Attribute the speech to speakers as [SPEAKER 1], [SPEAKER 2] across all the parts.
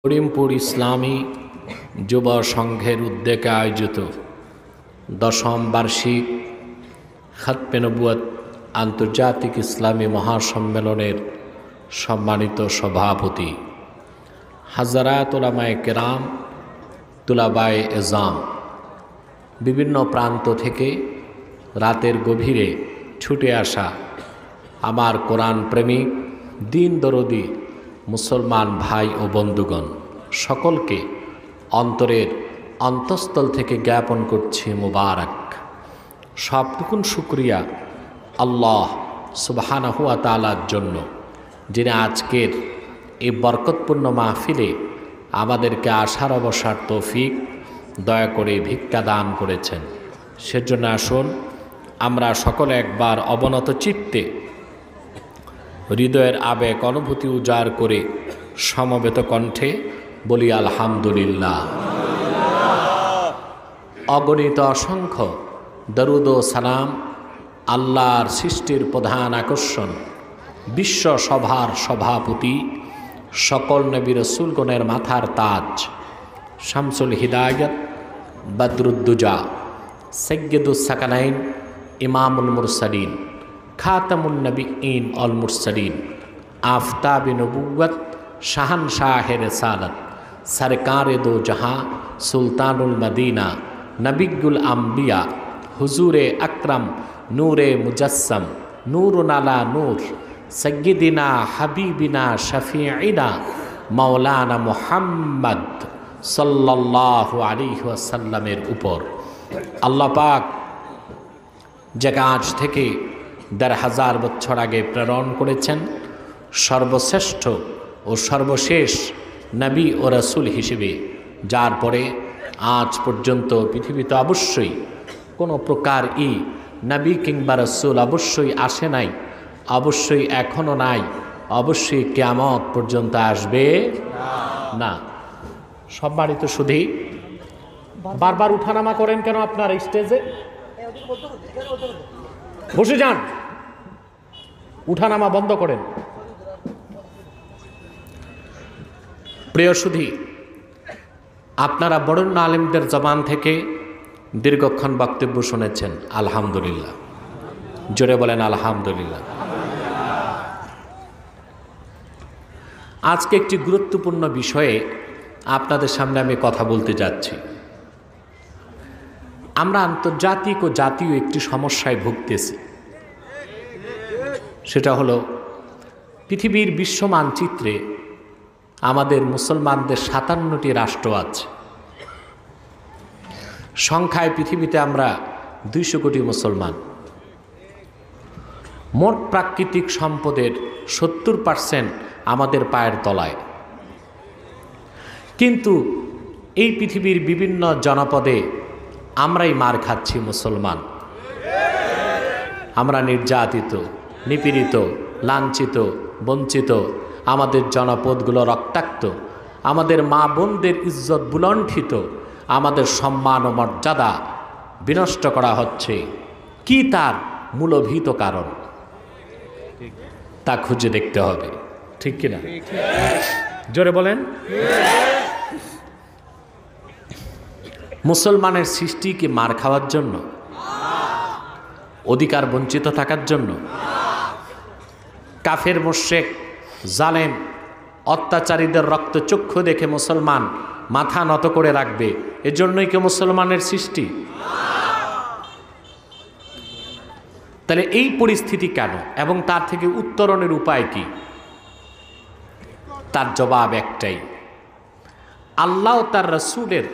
[SPEAKER 1] করিমপুর ইসলামী যুব সংঘের উদ্যোগে আয়োজিত দশম বার্ষিক খতমে নবুয়ত আন্তর্জাতিক ইসলামী মহাসম্মেলনের সম্মানিত সভাপতি হাজারাত উলামায়ে কেরাম, তুলাবায়ে এজাম, বিভিন্ন প্রান্ত থেকে রাতের গভীরে ছুটে আসা আমার কোরআন প্রেমিক দিন দরদি মুসলমান ভাই ও বন্ধুগণ, সকলকে অন্তরের অন্তঃস্থল থেকে জ্ঞাপন করছি মুবারক। সবটুকুন শুকরিয়া আল্লাহ সুবহানাহু ওয়া তাআলার জন্য, যিনি আজকের এই বরকতপূর্ণ মাহফিলে আমাদেরকে আসার অবসার তৌফিক দয়া করে ভিক্ষা দান করেছেন। সেজন্য আসুন আমরা সকলে একবার অবনত চিত্তে হৃদয়ের আবেগ অনুভূতি উজাড় করে সমবেত কণ্ঠে বলি আলহামদুলিল্লাহ। অগণিত অসংখ্য দরুদ ও সালাম আল্লাহর সৃষ্টির প্রধান আকর্ষণ, বিশ্ব সভার সভাপতি, সকল নবী রাসূলগণের মাথার তাজ, শামসুল হিদায়াত, বদরুদ্দুজা, সৈয়দুস সাকানাইন, ইমামুল মুরসালিন, খাতামুন নবিয়্যিন অল মুরসালিন, আফতাবে নবুয়ত, শাহানশাহে রিসালাত, সরকারে দো জাহাঁ, সুলতানুল মদিনা, নবিয়ুল আম্বিয়া, হুজুরে আকরম, নূরে মুজাসসম, নূরুন আলা নূর, সয়্যিদিনা হাবিবিনা শফিঈনা মাওলানা মুহাম্মদ সাল্লাল্লাহু আলাইহি ওয়াসাল্লামের উপর আল্লাহ পাক যাকে আজ থেকে ১,৫০০ বছর আগে প্রেরণ করেছেন সর্বশ্রেষ্ঠ ও সর্বশেষ নবী ও রাসূল হিসেবে, যার পরে আজ পর্যন্ত পৃথিবীতে অবশ্যই কোনো প্রকার নবী কিংবা রাসূল অবশ্যই আসে নাই, অবশ্যই এখনও নাই, অবশ্যই কিয়ামত পর্যন্ত আসবে না। সম্মানিত শুধু বারবার উঠানামা করেন কেন? আপনার স্টেজে বসে যান, উঠানামা বন্ধ করেন। প্রিয় সুধী, আপনারা বরেণ্য আলেমদের জবান থেকে দীর্ঘক্ষণ বক্তব্য শুনেছেন, আলহামদুলিল্লাহ। জোরে বলেন আলহামদুলিল্লাহ। আজকে একটি গুরুত্বপূর্ণ বিষয়ে আপনাদের সামনে আমি কথা বলতে যাচ্ছি। আমরা আন্তর্জাতিক ও জাতীয় একটি সমস্যায় ভুগতেছি, সেটা হলো পৃথিবীর বিশ্ব মানচিত্রে আমাদের মুসলমানদের ৫৭টি রাষ্ট্র আছে। সংখ্যায় পৃথিবীতে আমরা ২০০ কোটি মুসলমান। মোট প্রাকৃতিক সম্পদের ৭০% আমাদের পায়ের তলায়। কিন্তু এই পৃথিবীর বিভিন্ন জনপদে আমরাই মার খাচ্ছি মুসলমান। আমরা নির্যাতিত, নিপীড়িত, লাঞ্ছিত, বঞ্চিত। আমাদের জনপদগুলো রক্তাক্ত, আমাদের মা বোনদের ইজ্জত বুলণ্ঠিত, আমাদের সম্মান ও মর্যাদা বিনষ্ট করা হচ্ছে। কি তার মূলভূত কারণ তা খুঁজে দেখতে হবে, ঠিক কিনা? জোরে বলেন। মুসলমানের সৃষ্টি কি মার খাওয়ার জন্য, অধিকার বঞ্চিত থাকার জন্য? কাফের মুশরিক জালেম অত্যাচারীদের রক্তচক্ষু দেখে মুসলমান মাথা নত করে রাখবে, এজন্যই কি মুসলমানের সৃষ্টি? তাহলে এই পরিস্থিতি কেন এবং তার থেকে উত্তরণের উপায় কি? তার জবাব একটাই, আল্লাহ তার রাসূলের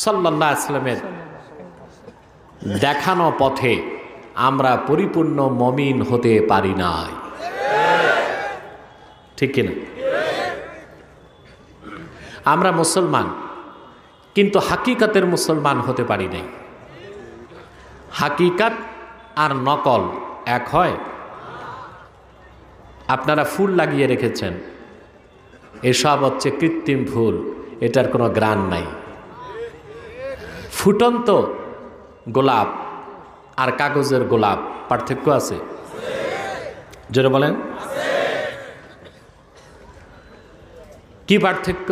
[SPEAKER 1] সাল্লাল্লাহু আলাইহি ওয়াসাল্লামের দেখানো পথে আমরা পরিপূর্ণ মুমিন হতে পারি নাই, ঠিক কিনা? আমরা মুসলমান, কিন্তু হাকিকাতের মুসলমান হতে পারি নাই। হাকিকাত আর নকল এক হয়? আপনারা ফুল লাগিয়ে রেখেছেন, এসব হচ্ছে কৃত্রিম ফুল, এটার কোনো গ্রান নাই। ফুটন্ত গোলাপ আর কাগজের গোলাপ পার্থক্য আছে? জোরে বলেন। কি পার্থক্য?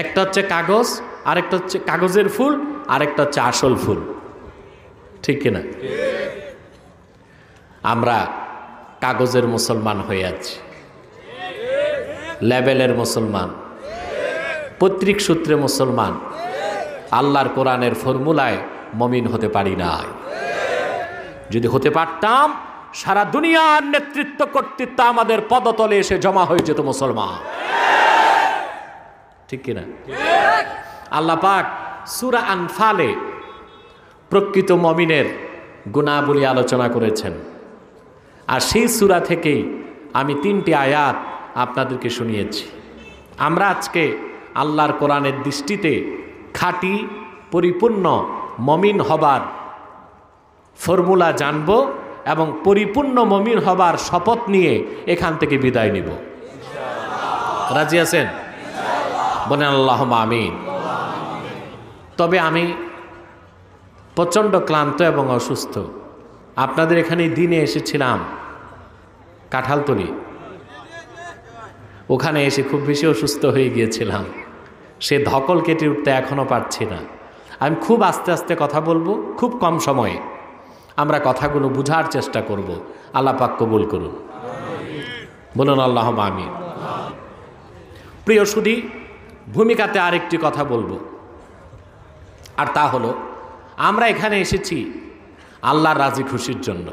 [SPEAKER 1] একটা হচ্ছে কাগজ, আরেকটা হচ্ছে কাগজের ফুল, আরেকটা হচ্ছে আসল ফুল, ঠিক কিনা? আমরা কাগজের মুসলমান হয়ে আছি, লেবেলের মুসলমান, পৈতৃক সূত্রে মুসলমান, আল্লাহর কোরআনের ফর্মুলায় মমিন হতে পারি নাই। যদি হতে পারতাম, সারা দুনিয়ার নেতৃত্ব কর্তৃত্ব আমাদের পদতলে এসে জমা হয়ে যেত মুসলমান, ঠিক কিনা? আল্লাহ পাক সূরা আনফালে প্রকৃত মমিনের গুণাবলী আলোচনা করেছেন, আর সেই সূরা থেকেই আমি 3টি আয়াত আপনাদেরকে শুনিয়েছি। আমরা আজকে আল্লাহর কোরআনের দৃষ্টিতে খাঁটি পরিপূর্ণ মমিন হবার ফর্মুলা জানব এবং পরিপূর্ণ মমিন হবার শপথ নিয়ে এখান থেকে বিদায় নিব। রাজি আছেন? বলেন আল্লাহুম্মা আমিন। তবে আমি প্রচণ্ড ক্লান্ত এবং অসুস্থ। আপনাদের এখানে দিনে এসেছিলাম কাঁঠালতলি, ওখানে এসে খুব বেশি অসুস্থ হয়ে গিয়েছিলাম। সে ধকল কেটে উঠতে এখনও পারছি না। আমি খুব আস্তে আস্তে কথা বলবো, খুব কম সময়ে আমরা কথাগুলো বুঝার চেষ্টা করব। আল্লাহ পাক কবুল করুন, বলুন আল্লাহুম্মা আমিন। প্রিয় সুধী, ভূমিকাতে আরেকটি কথা বলবো, আর তা হলো আমরা এখানে এসেছি আল্লাহর রাজি খুশির জন্য।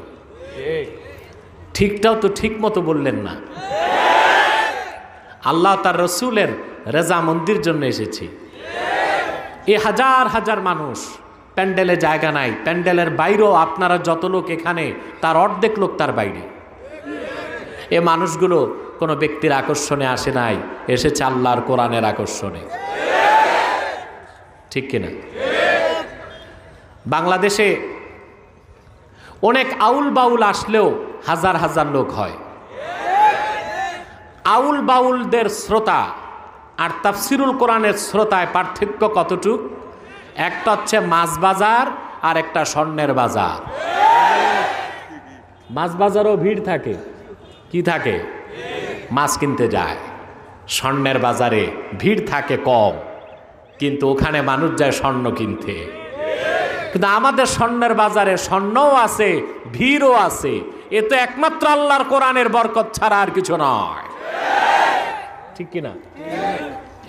[SPEAKER 1] ঠিকটাও তো ঠিক মতো বললেন না। আল্লাহ তার রসুলের রেজামন্দির জন্য এসেছি। এই হাজার হাজার মানুষ, প্যান্ডেলে জায়গা নাই, প্যান্ডেলের বাইরেও আপনারা যত লোক এখানে, তার অর্ধেক লোক তার বাইরে। এ মানুষগুলো কোনো ব্যক্তির আকর্ষণে আসে নাই, এসেছে আল্লাহর কোরআনের আকর্ষণে, ঠিক কিনা? বাংলাদেশে অনেক আউল বাউল আসলেও হাজার হাজার লোক হয়। আউল বাউলদের শ্রোতা আর তাফসিরুল কোরআনের শ্রোতায় পার্থক্য কতটুক? একটা হচ্ছে মাছ বাজার আর একটা স্বর্ণের বাজার। মাছ বাজারও ভিড় থাকে, কি থাকে? মাছ কিনতে যায়। স্বর্ণের বাজারে ভিড় থাকে কম, কিন্তু ওখানে মানুষ যায় স্বর্ণ কিনতে। কিন্তু আমাদের স্বর্ণের বাজারে স্বর্ণও আছে, ভিড়ও আছে। এ তো একমাত্র আল্লাহর কোরআনের বরকত ছাড়া আর কিছু নয়, ঠিক কিনা?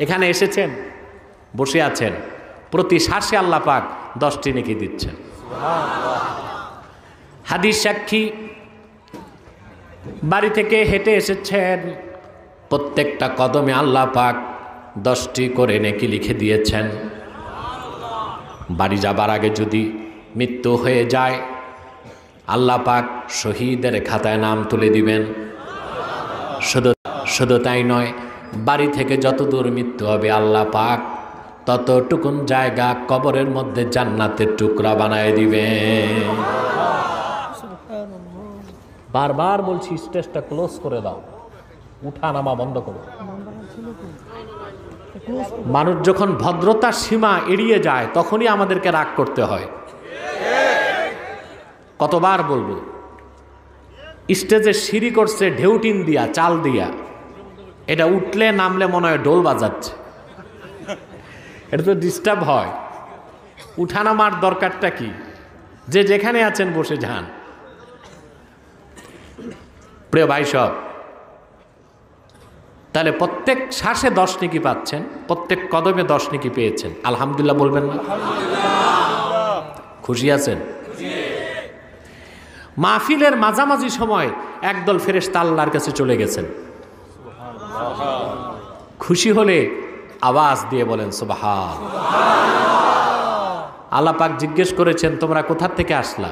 [SPEAKER 1] এখানে এসেছেন, বসে আছেন, প্রতি শ্বাসে আল্লাহ পাক 10টি নেকি দিচ্ছেন। হাদিস সাক্ষী, বাড়ি থেকে হেঁটে এসেছেন, প্রত্যেকটা কদমে আল্লাহ পাক 10টি করে নেকি লিখে দিয়েছেন। বাড়ি যাবার আগে যদি মৃত্যু হয়ে যায়, আল্লাহ পাক শহীদের খাতায় নাম তুলে দিবেন। শুধু তাই নয়, বাড়ি থেকে যত দূর মৃত্যু হবে, আল্লাহ পাক ততটুকুন জায়গা কবরের মধ্যে জান্নাতের টুকরা বানায় দিবেন। বারবার বলছি, স্টেজটা ক্লোজ করে দাও, উঠা নামা বন্ধ করো। মানুষ যখন ভদ্রতার সীমা এড়িয়ে যায়, তখনই আমাদেরকে রাগ করতে হয়। কতবার বলবো, স্টেজে সিঁড়ি করছে ঢেউটিন দিয়া, চাল দিয়া, এটা উঠলে নামলে মনে হয় ঢোল বাজাচ্ছে, এটা তো ডিস্টার্ব হয়। উঠানামার দরকারটা কি? যে যেখানে আছেন বসে যান। প্রিয় ভাই সব, তাহলে প্রত্যেক শ্বাসে 10 নেকি পাচ্ছেন, প্রত্যেক কদমে 10 নেকি পেয়েছেন। আলহামদুলিল্লাহ বলবেন না? খুশি আছেন? মাহফিলের মাঝামাঝি সময় একদল ফেরেশতা আল্লাহর কাছে চলে গেছেন। খুশি হলে আওয়াজ দিয়ে বলেন সুবহান। আল্লাহ পাক জিজ্ঞেস করেছেন, তোমরা কোথা থেকে আসলা?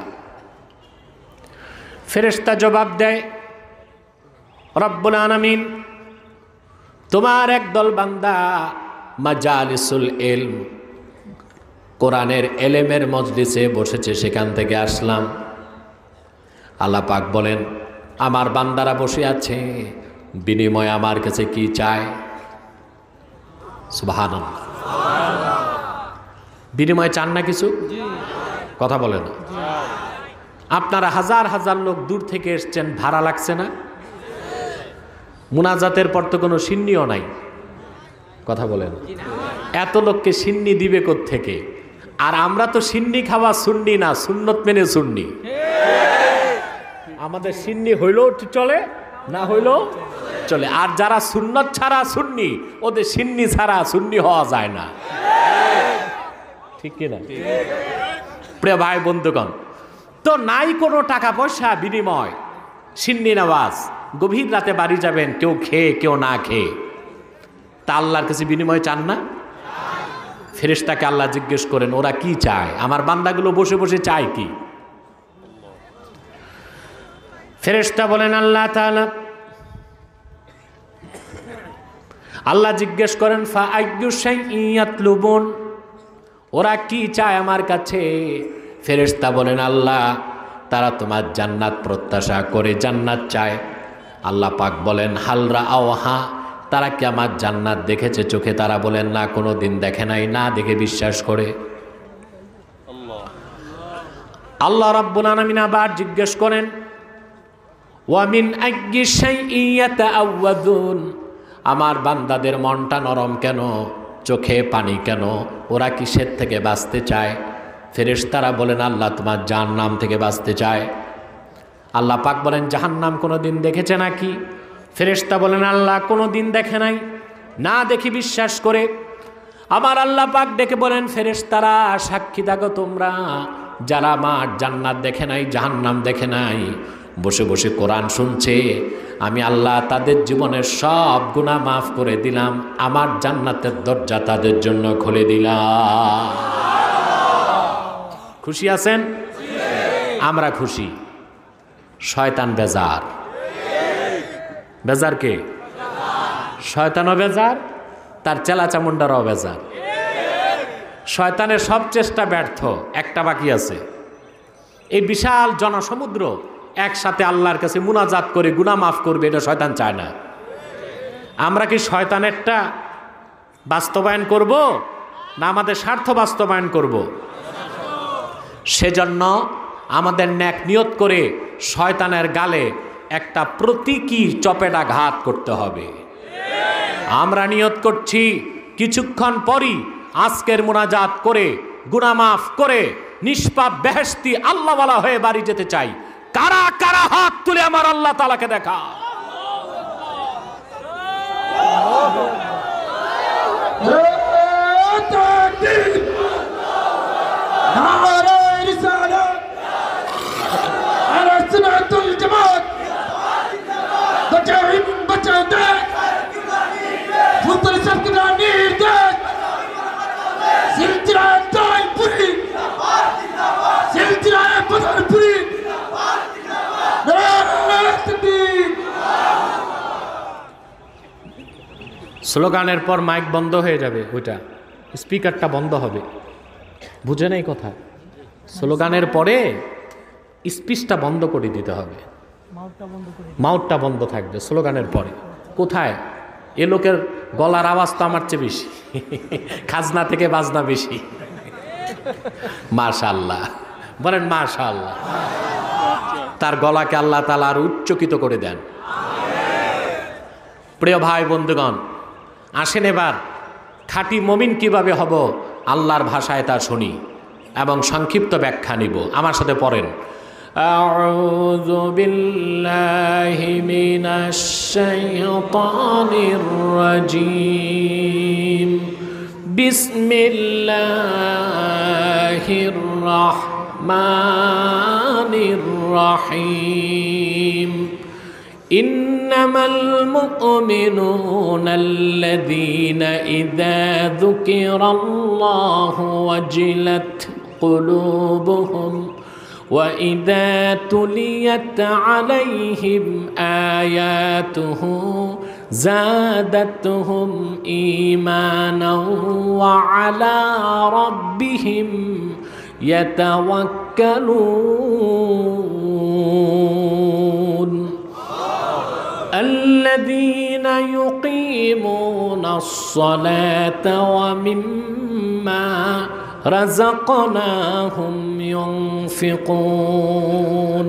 [SPEAKER 1] ফেরেশতা জবাব দেয়, রব্বুল আলামিন, তোমার একদল বান্দা মাজালিসুল ইলম, কোরআনের এলেমের মজলিসে বসেছে, সেখান থেকে আসলাম। আল্লাহ পাক বলেন, আমার বান্দারা বসে আছে, বিনিময়ে আমার কাছে কি চায়? সুবহানাল্লাহ। বিনিময়ে চান না কিছু? কথা বলে না। আপনারা হাজার হাজার লোক দূর থেকে এসছেন, ভাড়া লাগছে না? মুনাজাতের পর তো কোনো সিন্নিও নাই, কথা বলেন, এত লোককে সিন্নি দিবে কোত্থেকে? আর আমরা তো সিন্নি খাওয়া সুন্নি না, সুন্নত মেনে সুন্নি। আমাদের সিন্নি হইলেও চলে, না হইলেও চলে। আর যারা সুন্নত ছাড়া সুন্নি, ওদের সিন্নি ছাড়া সুন্নি হওয়া যায় না, ঠিক কিনা? প্রিয় ভাই বন্ধুগণ, তো নাই কোনো টাকা পয়সা বিনিময়, সিন্নি নামাজ, গভীর রাতে বাড়ি যাবেন, কেউ খেয়ে কেউ না খেয়ে, তা আল্লাহর কাছে বিনিময় চান না? ফেরেশতাকে আল্লাহ জিজ্ঞেস করেন, ওরা কি চায়? আমার বান্দাগুলো বসে বসে চায় কি? ফেরেশতা বলেন, আল্লাহ তাআলা, আল্লাহ জিজ্ঞেস করেন, ফা আইয়ু শাইইন ইয়াতলুবুন, ওরা কি চায় আমার কাছে? ফেরেশতা বলেন, আল্লাহ, তারা তোমার জান্নাত প্রত্যাশা করে জান্নাত চায়। আল্লাহ পাক বলেন, হালরা আওহা, তারা কি আমার জান্নাত দেখেছে চোখে? তারা বলেন, না, কোনো দিন দেখে নাই, না দেখে বিশ্বাস করে। আল্লাহ রাব্বুল আলামিন আবার জিজ্ঞেস করেন, ওয়া মিন আইয়ি শাইইন ইয়াতাআওয়াযুন, আমার বান্দাদের মনটা নরম কেন, চোখে পানি কেন, ওরা কিসের থেকে বাঁচতে চায়? ফেরেশতারা বলেন, আল্লাহ, তোমার জাহান্নাম থেকে বাঁচতে চায়। আল্লাহ পাক বলেন, জাহান্নাম কোনো দিন দেখেছে নাকি? ফেরেশতা বলেন, আল্লাহ, কোনো দিন দেখে নাই, না দেখি বিশ্বাস করে। আমার আল্লাহ পাক ডেকে বলেন, ফেরেশতারা সাক্ষী থাকো তোমরা, যারা আমার জান্নাত দেখে নাই, জাহান্নাম দেখে নাই, বসে বসে কোরআন শুনছে, আমি আল্লাহ তাদের জীবনের সব গুনাহ মাফ করে দিলাম, আমার জান্নাতের দরজা তাদের জন্য খুলে দিলাম। খুশি আছেন? আমরা খুশি। শয়তান বেজার। বেজার কে? শয়তানও বেজার, তার চেলা চামুন্ডারাও বেজার। শয়তানের সব চেষ্টা ব্যর্থ, একটা বাকি আছে। এই বিশাল জনসমুদ্র একসাথে আল্লাহর কাছে মুনাজাত করে গুনাহ মাফ করবে, এটা শয়তান চায় না। আমরা কি শয়তানেরটা বাস্তবায়ন করব, না আমাদের স্বার্থ বাস্তবায়ন করব? সেজন্য আমাদের নেক নিয়ত করে শয়তানের গালে একটা প্রতীকী চপেটাঘাত করতে হবে। আমরা নিয়ত করছি কিছুক্ষণ পরই আজকের মুনাজাত করে গুনাহ মাফ করে নিষ্পাপ বেহেশতি আল্লাহওয়ালা হয়ে বাড়ি যেতে চাই। কারা কারা হাত তুলে আমার আল্লাহ তাআলাকে দেখা। স্লোগানের পর মাইক বন্ধ হয়ে যাবে, ওইটা স্পিকারটা বন্ধ হবে, বুঝে নাই কথা? স্লোগানের পরে স্পিচটা বন্ধ করে দিতে হবে, মাউথটা বন্ধ থাকবে স্লোগানের পরে। কোথায়? এ লোকের গলার আওয়াজ তো আমার চেয়ে বেশি, খাজনা থেকে বাজনা বেশি। মাশাআল্লাহ, বলেন মাশাআল্লাহ। তার গলাকে আল্লাহ তাআলা আরো উচ্চকিত করে দেন। প্রিয় ভাই বন্ধুগণ, আসেন এবার খাঁটি মুমিন কিভাবে হব আল্লাহর ভাষায় তা শুনি এবং সংক্ষিপ্ত ব্যাখ্যা নিব। আমার সাথে পড়েন, আউযু বিল্লাহি মিনাশ শাইতানির রাজীম, বিসমিল্লাহির রাহমানির রাহিম। إنما المؤمنون الذين إذا ذكر الله وجلت قلوبهم وإذا تليت عليهم آياته زادتهم إيمانا وعلى ربهم يتوكلون الذين يقيمون الصلاة ومما رزقناهم ينفقون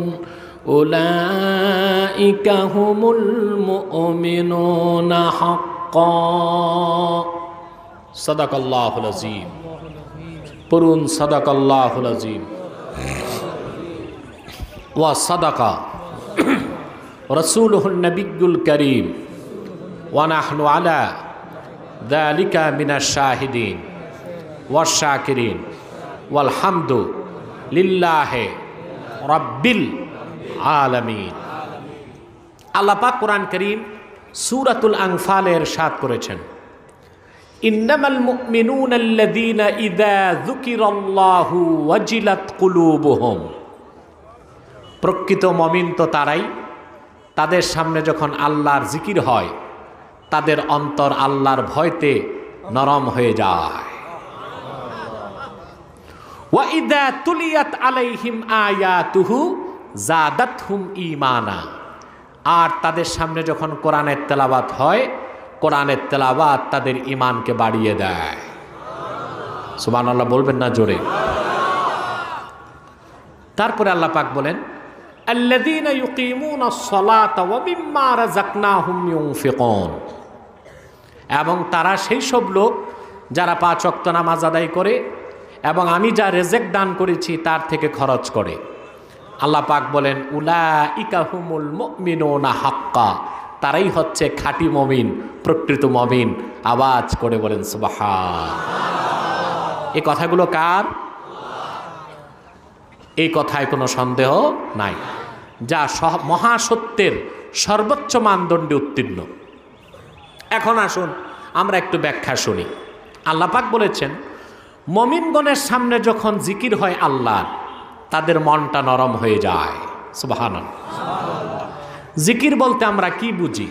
[SPEAKER 1] أولئك هم المؤمنون حقا সাদাকাল্লাহুল আযীম। পড়ুন সাদাকাল্লাহুল আযীম। ওয়া সাদাকা রাসূলুহুন নবিয়্যুল কারীম ওয়া নাহনু আলা যালিকা মিনাশ শাহিদিন ওয়াশ শাকিরিন ওয়াল হামদু লিল্লাহি রাব্বিল আলামিন। আল্লাহ পাক কোরআন কারীম সূরাতুল আনফালের ইরশাদ করেছেন, ইন্নামাল মুমিনুনা আল্লাযীনা ইযা যুকিরাল্লাহু ওয়াজিলাত কুলুবুহুম। প্রকৃত মুমিন তো তারাই, তাদের সামনে যখন আল্লাহর জিকির হয় তাদের অন্তর আল্লাহর ভয়তে নরম হয়ে যায়। ওয়া ইযা তুলিয়াত আলাইহিম আয়াতুহু যাদাতহুম ঈমানা। আর তাদের সামনে যখন কোরআনের তেলাওয়াত হয়, কোরআনের তেলাওয়াত তাদের ঈমানকে বাড়িয়ে দেয়। সুবহানাল্লাহ বলবেন না জোরে? তারপরে আল্লাহ পাক বলেন, আল্লাযীনা ইউকিমুনাস সালাতা ওয়া মিম্মা রাযাকনাহুম ইউনফিকুন। এবং তারা সেই সব লোক যারা 5 ওয়াক্ত নামাজ আদায় করে এবং আমি যা রিজিক দান করেছি তার থেকে খরচ করে। আল্লাহ পাক বলেন, উলাইকা হুমুল মুমিনুনা হাক্কা। তারাই হচ্ছে খাঁটি মুমিন, প্রকৃত মুমিন। আওয়াজ করে বলেন সুবহান। এই কথাগুলো কার? এই কথায় কোনো সন্দেহ নাই, যা মহাসত্যের সর্বোচ্চ মানদণ্ডে উত্তীর্ণ। এখন আসুন আমরা একটু ব্যাখ্যা শুনি। আল্লাহ পাক বলেছেন, মুমিনগণের সামনে যখন জিকির হয় আল্লাহর, তাদের মনটা নরম হয়ে যায়। সুবহানাল্লাহ। জিকির বলতে আমরা কি বুঝি,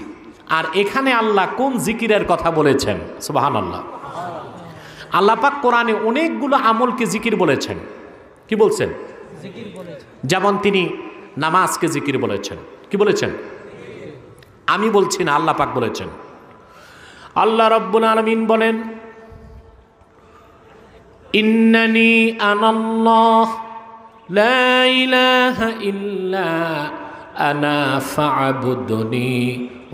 [SPEAKER 1] আর এখানে আল্লাহ কোন জিকিরের কথা বলেছেন? সুবহানাল্লাহ। আল্লাহ পাক কোরআনে অনেকগুলো আমলকে জিকির বলেছেন। কি বলছেন? যেমন তিনি নামাজকে জিকির বলেছেন। কি বলেছেন? আমি বলছি না, আল্লাহ পাক বলেছেন। আল্লাহ রাব্বুল আলামিন বলেন, ইন্নানি আনাল্লাহ লা ইলাহা ইল্লা আনা ফা'বুদনি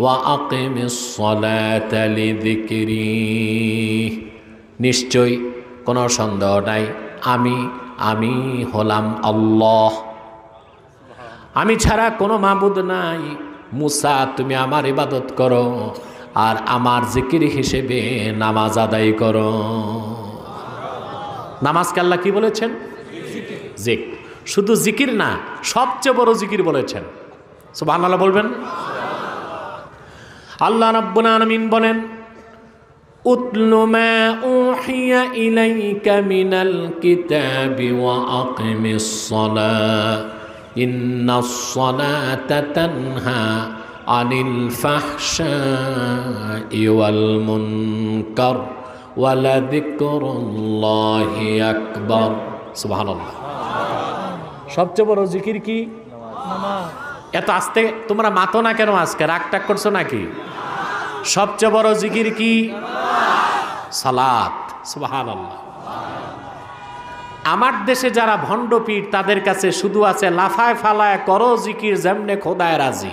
[SPEAKER 1] ওয়া আকিমিস সালাতা লিযিকরি। নিশ্চয় কোনো সন্দেহ নাই, আমি হলাম আল্লাহ, আমি ছাড়া কোনো মাবুদ নাই। মুসা, তুমি আমার ইবাদত করো আর আমার জিকির হিসেবে নামাজ আদায় করো। নামাজকে আল্লাহ কি বলেছেন? জিকির। শুধু জিকির না, সবচেয়ে বড় জিকির বলেছেন। সুবহানাল্লাহ বলবেন। আল্লাহ রাব্বুল আলামিন বলেন, উতলু মা উহিয়া ইলাইকা মিনাল কিতাবি ওয়া আকিমিস সালাহ ইন্নাস সালাতা তানহা আনিল ফাহশাই ওয়াল মুনকার ওয়া লাযিকরুল্লাহি আকবার। সুবহানাল্লাহ। সবচেয়ে বড় জিকির কি? নামাজ। এত আস্তে তোমরা মাতো না কেন? আজকে রাগটাগ করছো নাকি? সবচেয়ে বড় জিকির কি? সালাত। সুবহানাল্লাহ। আমার দেশে যারা ভণ্ড পীর, তাদের কাছে শুধু আছে লাফায় ফালায় করো জিকির যেমনে খোদায় রাজি।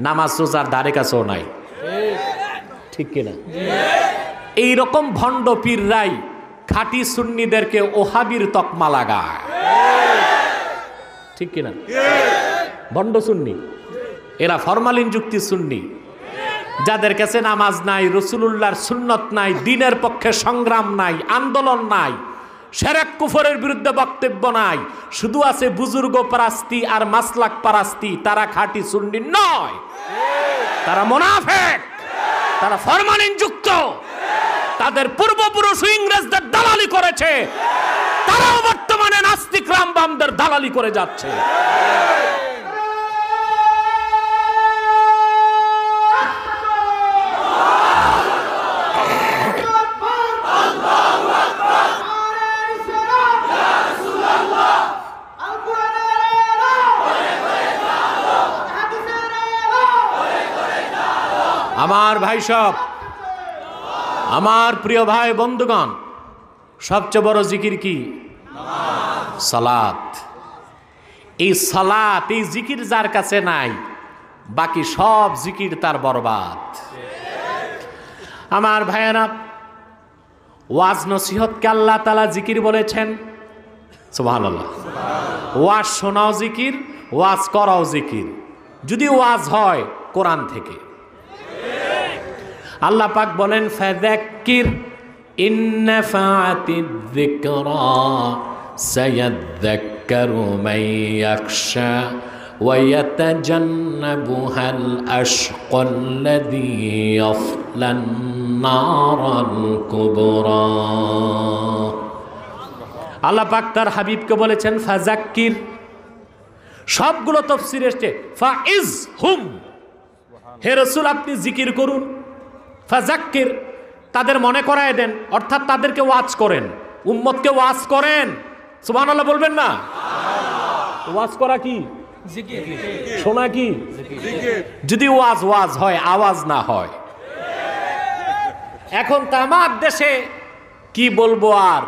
[SPEAKER 1] নামাজ রোজার ধারে কাছেও নাই। ঠিক কিনা? এইরকম ভণ্ড পীররাই খাঁটি সুন্নিদেরকে ওহাবির তকমা লাগায়। ঠিক কিনা? ভণ্ড সুন্নি এরা ফরমালিন যুক্তি সুন্নি, যাদের কাছে নামাজ নাই, রাসূলুল্লাহর সুন্নত নাই, দ্বীনের পক্ষে সংগ্রাম নাই, আন্দোলন নাই, শিরক কুফরের বিরুদ্ধে বক্তব্য নাই, শুধু আছে বুজুর্গ পারাস্তি আর মাসলাক পারাস্তি। তারা খাঁটি সুন্নি নয়, তারা মুনাফিক, তারা ফরমালিন যুক্ত। তাদের পূর্বপুরুষ ইংরেজদের দালালি করেছে, তারাও বর্তমানে নাস্তিক রামবামদের দালালি করে যাচ্ছে। আমার ভাই সব, আমার প্রিয় ভাই বন্ধুগণ, সবচেয়ে বড় জিকির কি? সালাত। এই সালাত, এই জিকির যার কাছে নাই, বাকি সব জিকির তার বরবাদ। আমার ভাইয়েরা, ওয়াজ নসিহতকে আল্লাহ তাআলা জিকির বলেছেন। সুবহানাল্লাহ। ওয়াজ শোনাও জিকির, ওয়াজ করাও জিকির। যদি ওয়াজ হয় কোরআন থেকে। আল্লাহ পাক বলেন ফাযাক্কির ইন নাফাআতিয যিকরা সায়াযাক্কারু মান ইয়াখশা ওয়া ইয়াতাজান্নাবুহাল আশকাল্লাযী ইয়াসলান নারাল কুবরা। আল্লাহ পাক তার হাবিবকে বলেছেন ফাযাক্কির। সবগুলো তাফসীরে এসেছে ফাইজ হুম, হে রাসূল আপনি জিকির করুন। ফাযাক্কির, তাদের মনে করায় দেন, অর্থাৎ তাদেরকে ওয়াজ করেন, উম্মতকে ওয়াজ করেন। সুবহানাল্লাহ বলবেন না? ওয়াজ করা কি? জিকির। শোনা কি? জিকির। যদি ওয়াজ হয়, আওয়াজ না হয়। এখন তো আমার দেশে কি বলবো, আর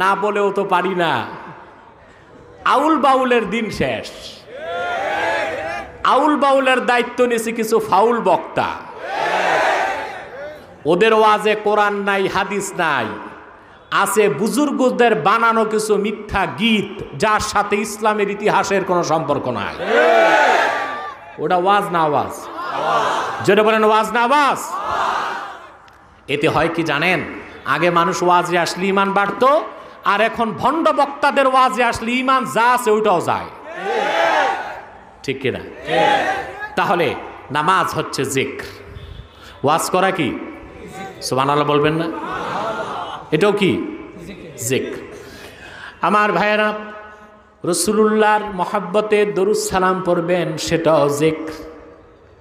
[SPEAKER 1] না বলেও তো পারি না, আউল বাউলের দিন শেষ। আউল বাউলের দায়িত্ব নিয়েছে কিছু ফাউল বক্তা। ওদের ওয়াজে কোরআন নাই, হাদিস নাই, আছে বুজুর্গদের বানানো কিছু মিথ্যা গীত, যার সাথে ইসলামের ইতিহাসের কোনো সম্পর্ক নাই। ওটা ওয়াজ না আওয়াজ? যেটা বলেন ওয়াজ না আওয়াজ। এতে হয় কি জানেন, আগে মানুষ ওয়াজে আসলে ইমান বাড়তো, আর এখন ভণ্ড বক্তাদের ওয়াজে আসলে ইমান যা আছে ওইটাও যায়। ঠিক কিনা? তাহলে নামাজ হচ্ছে জিক্র, ওয়াজ করা কি? সুবহানাল্লাহ বলবেন না? এটাও কি? জিক্র। আমার ভাইয়েরা, রাসূলুল্লাহর মহব্বতে দরুদ সালাম পড়বেন, সেটাও জিক্র।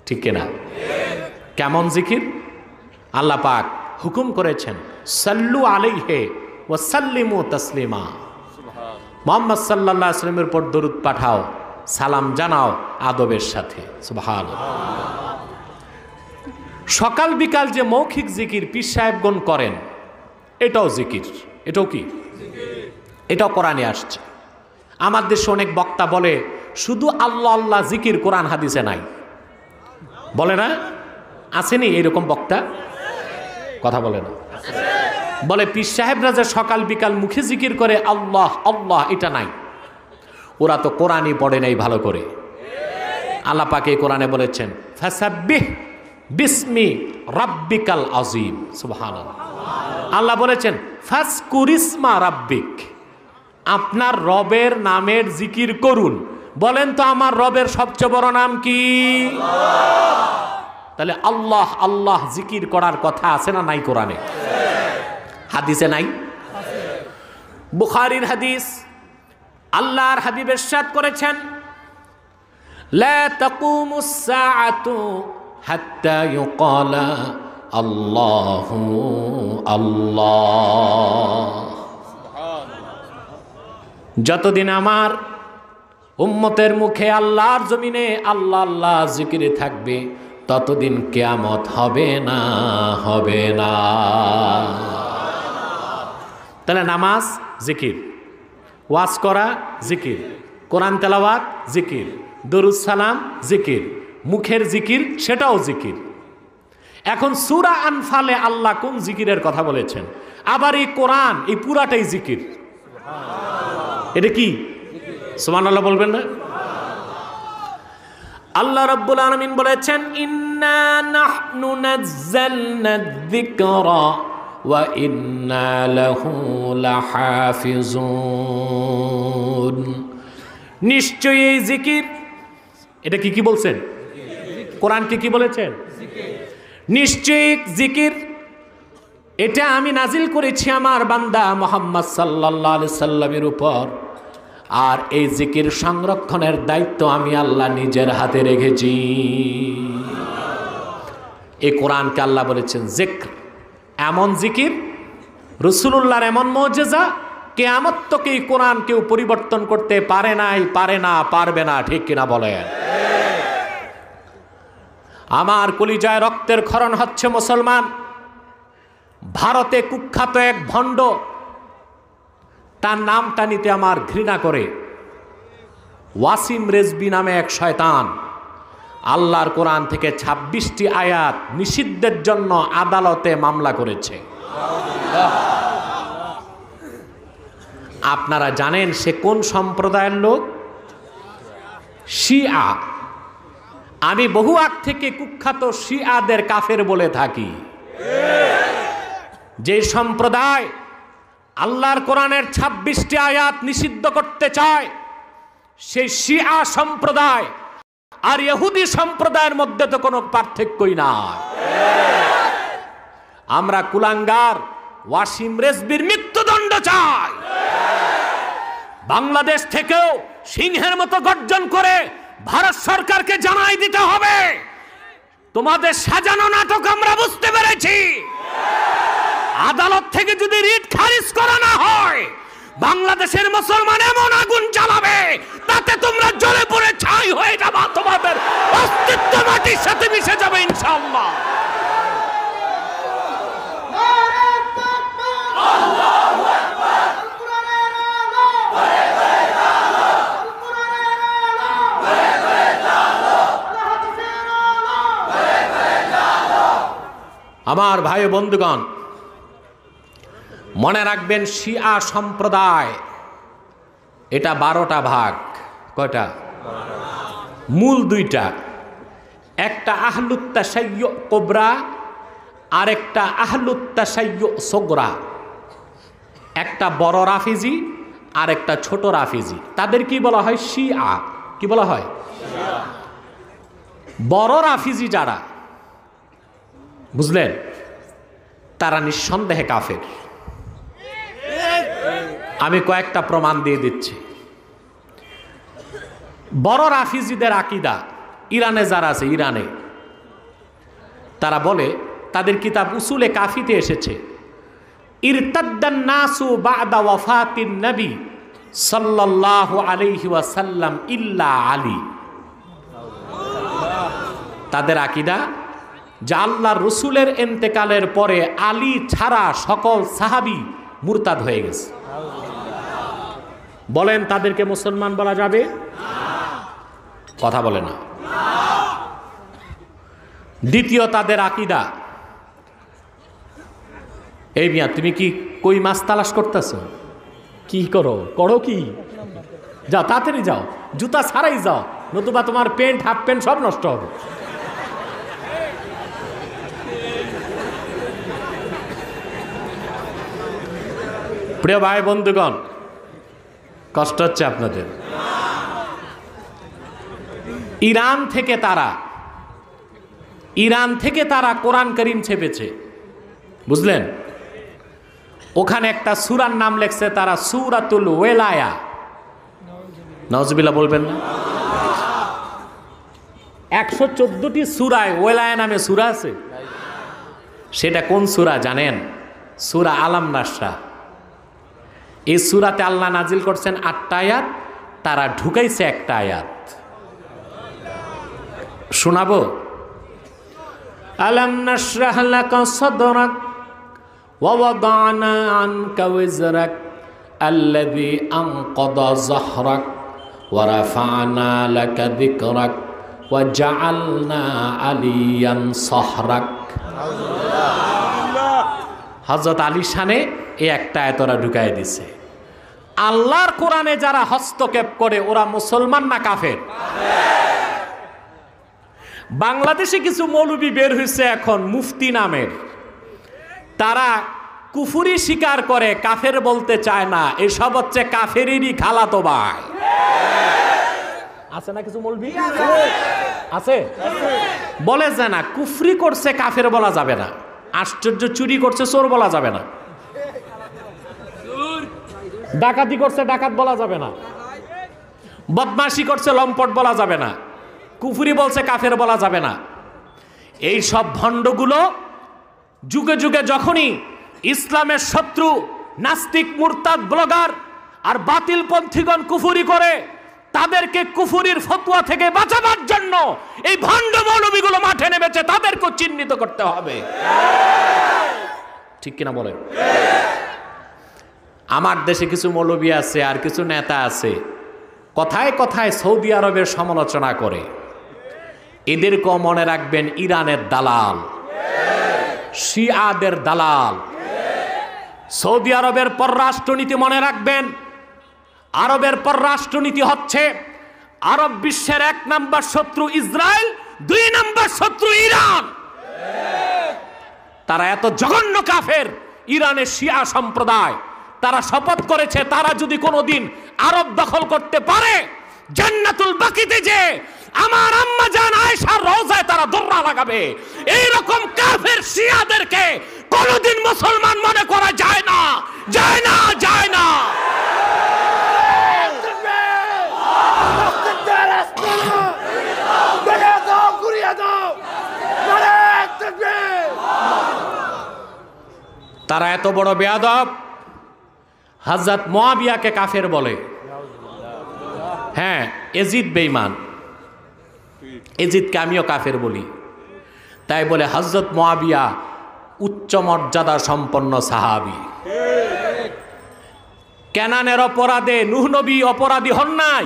[SPEAKER 1] ঠিক কিনা? কেমন জিকির? আল্লাহ পাক হুকুম করেছেন সাল্লু আলাইহি ওয়া সাল্লিমু তাসলিমা। মুহাম্মদ সাল্লাল্লাহু আলাইহি ওয়াসাল্লামের উপর দরুদ পাঠাও, সালাম জানাও আদবের সাথে। সুবহানাল্লাহ। সকাল বিকাল যে মৌখিক জিকির পীর সাহেবগণ করেন, এটাও জিকির। এটাও কি? এটাও কোরআনে আসছে। আমার দেশে অনেক বক্তা বলে শুধু আল্লাহ আল্লাহ জিকির কোরআন হাদিসে নাই, বলে না? আসেনি এরকম বক্তা? কথা বলে না? বলে পীর সাহেবরা যে সকাল বিকাল মুখে জিকির করে আল্লাহ আল্লাহ, এটা নাই। ওরা তো কোরআনই পড়ে নাই ভালো করে। আল্লাহ পাক এই কোরআনে বলেছেন ফাসাব্বিহ বিসমি রাব্বিকাল আযীম। সুবহানাল্লাহ। আল্লাহ বলেছেন ফাজকুরিসমা রাব্বিক, আপনার রবের নামের জিকির করুন। বলেন তো আমার রবের সবচেয়ে বড় নাম কি? তাহলে আল্লাহ আল্লাহ জিকির করার কথা আছে না নাই কোরআনে? হাদিসে নাই? বুখারীর হাদিস, আল্লাহর হাবিব ইরশাদ করেছেন লা তাকুমুস সাআতু হাত্তা ইউকালা আল্লাহু আল্লাহ। যতদিন আমার উম্মতের মুখে আল্লাহর জমিনে আল্লাহ আল্লাহ জিকিরে থাকবে, ততদিন কিয়ামত হবে না, হবে না। তাহলে নামাজ জিকির, ওয়াজ করা জিকির, কোরআন তেলাওয়াত জিকির, দরুদ সালাম জিকির, মুখের জিকির সেটাও জিকির। এখন সূরা আনফালে আল্লাহ কোন জিকিরের কথা বলেছেন? আবার এই কোরআন এই পুরাটাই জিকির। এটা কি? সুবহানাল্লাহ বলবেন না? আল্লাহ রাব্বুল আলামিন বলেছেন ইন্না নাহনু নাযালনা যিকরা ওয়া ইন্না লাহু লাহাফিজুন। নিশ্চয়ই এই জিকির, এটা কি কি বলছেন? কোরআনকে কি বলেছেন? নিশ্চয়ই জিকির, এটা আমি নাজিল করেছি আমার বান্দা মুহাম্মদ সাল্লাল্লাহু আলাইহি সাল্লামের উপর, আর এই জিকির সংরক্ষণের দায়িত্ব আমি আল্লাহ নিজের হাতে রেখেছি। এই কোরআনকে আল্লাহ বলেছেন জিক্র, এমন জিকির, রাসূলুল্লাহর এমন মুজিজা, কিয়ামত তক এই কোরআন কেউ পরিবর্তন করতে পারে নাই, পারে না, পারবে না। ঠিক কিনা বলেন? আমার কলিজায় রক্তের ক্ষরণ হচ্ছে মুসলমান। ভারতে কুখ্যাত এক ভণ্ড, তার নামটা নিতে আমার ঘৃণা করে। ওয়াসিম রেজবি নামে এক শয়তান। আল্লাহর কোরআন থেকে ২৬টি আয়াত নিষিদ্ধের জন্য আদালতে মামলা করেছে। আপনারা জানেন সে কোন সম্প্রদায়ের লোক? শিয়া। আমি বহু আগ থেকে কুখ্যাত শিয়াদের কাফের বলে থাকি। যে সম্প্রদায় আল্লাহর কোরআনের ২৬টি আয়াত নিষিদ্ধ করতে চায়, সেই শিয়া সম্প্রদায় আর ইহুদি সম্প্রদায়ের মধ্যে তো কোনো পার্থক্যই নাই। আমরা কুলাঙ্গার ওয়াসিম রেজভির মৃত্যুদণ্ড চাই। বাংলাদেশ থেকেও সিংহের মতো গর্জন করে ভারত সরকারকে জানাই দিতে হবে, তোমাদের সাজানো নাটক আমরা বুঝতে পেরেছি। আদালত থেকে যদি রিট খারিজ করা না হয়, বাংলাদেশের মুসলমান এমন আগুন জ্বালাবে তাতে তোমরা জ্বলে পড়ে ছাই হয়ে যাবে, তোমাদের অস্তিত্ব মাটির সাথে মিশে যাবে ইনশাআল্লাহ। আমার ভাই বন্ধুগণ, মনে রাখবেন শিয়া সম্প্রদায় এটা ১২টা ভাগ। কয়টা? মূল দুইটা, একটা আহলুত তাশাইয়্যু কুবরা আর একটা আহলুত তাশাইয়্যু সুগরা। একটা বড় রাফিজি আর একটা ছোট রাফিজি। তাদের কি বলা হয়? শিয়া। কি বলা হয়? বড় রাফিজি যারা, বুঝলেন, তারা নিঃসন্দেহে কাফের। আমি কয়েকটা প্রমাণ দিয়ে দিচ্ছি। বড় রাফিজিদের আকীদা, ইরানে যারা আছে, ইরানে তারা বলে, তাদের কিতাব উসুলে কাফিতে এসেছে, ইরতাদ্দান নাসু বা'দা ওয়াফাতিন নবী সাল্লাল্লাহু আলাইহি ওয়াসাল্লাম ইল্লা আলী। তাদের আকীদা যে আল্লাহর রসুলের ইন্তেকালের পরে আলী ছাড়া সকল সাহাবী মুরতাদ হয়ে গেছে। বলেন তাদেরকে মুসলমান বলা যাবে? কথা বলে না। দ্বিতীয় তাদের আকীদা, এই মিয়া তুমি কি কই মাছ তালাশ করতেছ? কি করো? করো কি? যাও তাড়াতাড়ি যাও, জুতা ছাড়াই যাও, নতুবা তোমার প্যান্ট, হাফ প্যান্ট সব নষ্ট হবে। প্রিয় ভাই বন্ধুগণ, কষ্ট হচ্ছে আপনাদের। ইরান থেকে তারা কোরআন করিম ছেপেছে, বুঝলেন? ওখানে একটা সূরার নাম লেখছে তারা সূরাতুল ওয়ালায়া। নাউজুবিল্লাহ বলবেন না? 114টি সূরায় ওয়ালায়া নামে সূরা আছে। সেটা কোন সূরা জানেন? সূরা আলাম নাশরা। এই সূরাতে আল্লাহ নাজিল করছেন 8টা আয়াত, তারা ঢুকাইছে একটা আয়াত। শোনাবো? আলাম নাশরাহ লাকা সাদরাক ওয়া ওয়াদানা আনকা ওয়িজরাক আল্লাযী আনকাযা যাহরাক ওয়া রাফা'না লাকা যিকরাক ওয়া জাআলনা আলিয়ান সাহরাক। হযরত আলী শানে এই একটা আয়াত ওরা ঢুকাই দিছে। আল্লাহর কোরআনে যারা হস্তক্ষেপ করে ওরা মুসলমান না কাফের? বাংলাদেশে কিছু মৌলবি বের হয়েছে এখন মুফতি নামের, তারা কুফরি স্বীকার করে, কাফের বলতে চায় না। এসব হচ্ছে কাফেরেরই খালাতো ভাই। আছে না কিছু মৌলবি? আছে, বলে যে না কুফরি করছে কাফের বলা যাবে না, আশ্চর্য চুরি করছে চোর বলা যাবে না, ডাকাতি করছে ডাকাত বলা যাবে না, বদমাশি করছে লম্পট বলা যাবে না, কুফরি বলছে কাফের বলা যাবে না। এই সব ভণ্ডগুলো যুগে যুগে যখনই ইসলামের শত্রু নাস্তিক মুরতাদ ব্লগার আর বাতিল পন্থীগণ কুফরি করে, তাদেরকে কুফরির ফতোয়া থেকে বাঁচাবার জন্য এই ভণ্ড মৌলবীগুলো মাঠে নেমেছে। তাদেরকে চিহ্নিত করতে হবে, ঠিক কিনা বলেন? আমার দেশে কিছু মৌলবী আছে আর কিছু নেতা আছে, কথায় কথায় সৌদি আরবের সমালোচনা করে। এদেরকেও মনে রাখবেন ইরানের দালাল, শিয়াদের দালাল। সৌদি আরবের পররাষ্ট্রনীতি মনে রাখবেন, আরবের পররাষ্ট্রনীতি হচ্ছে আরব বিশ্বের 1 নম্বর শত্রু ইসরায়েল, 2 নম্বর শত্রু ইরান। তারা এত জঘন্য কাফের, ইরানের শিয়া সম্প্রদায়, তারা শপথ করেছে তারা যদি কোনোদিন আরব দখল করতে পারে, জান্নাতুল বাকিতে যে আমার আম্মা জান আয়েশার রওজায় তারা দোররা লাগাবে। এইরকম কাফের শিয়াদেরকে কোনোদিন মুসলমান মনে করা যায় না, যায় না, যায় না। তারা এত বড় বেয়াদব, হযরত মুয়াবিয়াকে কাফের বলে। হ্যাঁ, এজিদ বেঈমান, এজিদকে আমিও কাফের বলি। তাই বলে হযরত মুয়াবিয়া উচ্চ মর্যাদা সম্পন্ন সাহাবী। কেনানের অপরাধে নূহ নবী অপরাধী হন নাই,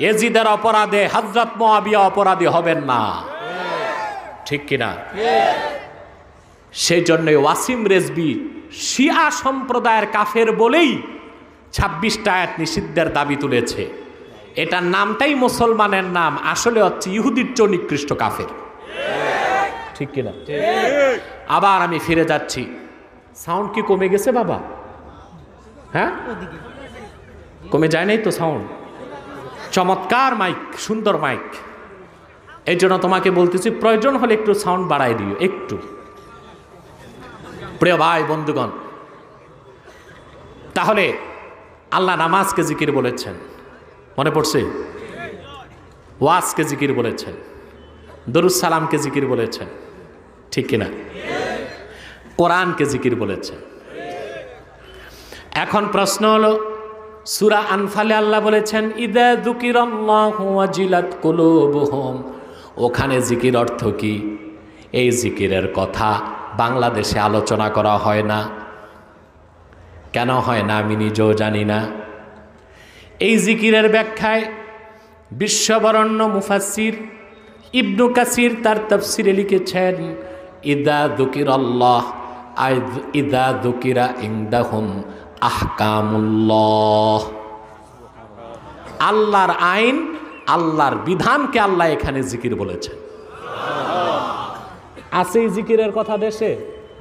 [SPEAKER 1] এজিদের অপরাধে হযরত মুয়াবিয়া অপরাধী হবেন না, ঠিক কিনা? সেই জন্য ওয়াসিম রেজবি শিয়া সম্প্রদায়ের কাফের বলেই 26টা আয়াত নিষিদ্ধের দাবি তুলেছে। এটার নামটাই মুসলমানের নাম, আসলে হচ্ছে ইহুদির চেয়ে নিকৃষ্ট কাফের, ঠিক কিনা? আবার আমি ফিরে যাচ্ছি। সাউন্ড কি কমে গেছে বাবা? হ্যাঁ, কমে যায় নাই তো সাউন্ড? চমৎকার মাইক, সুন্দর মাইক। এই জন্য তোমাকে বলতেছি প্রয়োজন হলে একটু সাউন্ড বাড়াই দিও একটু। প্রিয় ভাই বন্ধুগণ, তাহলে আল্লাহ নামাজকে জিকির বলেছেন, মনে পড়ছে? ওয়াজকে জিকির বলেছেন, দরুদ সালামকে জিকির বলেছেন, ঠিক কিনা? কোরআনকে জিকির বলেছেন। এখন প্রশ্ন হলো, সূরা আনফালে আল্লাহ বলেছেন ইযা যুকিরাল্লাহু ওয়াজিলাত কুলুবুহুম, ওখানে জিকির অর্থ কি? এই জিকিরের কথা বাংলাদেশে আলোচনা করা হয় না। কেন হয় না আমি নিজেও জানি না। এই জিকিরের ব্যাখ্যায় বিশ্ববরণ্য মুফাসসির ইবনু কাসির তার তাফসিরে লিখেছেন ইযা যুকিরাল্লাহ আই ইযা যুকিরা ইনদাহুম আহকামুল্লাহ, আল্লাহর আইন, আল্লাহর বিধানকে আল্লাহ এখানে জিকির বলেছেন। আছে এই জিকিরের কথা দেশে?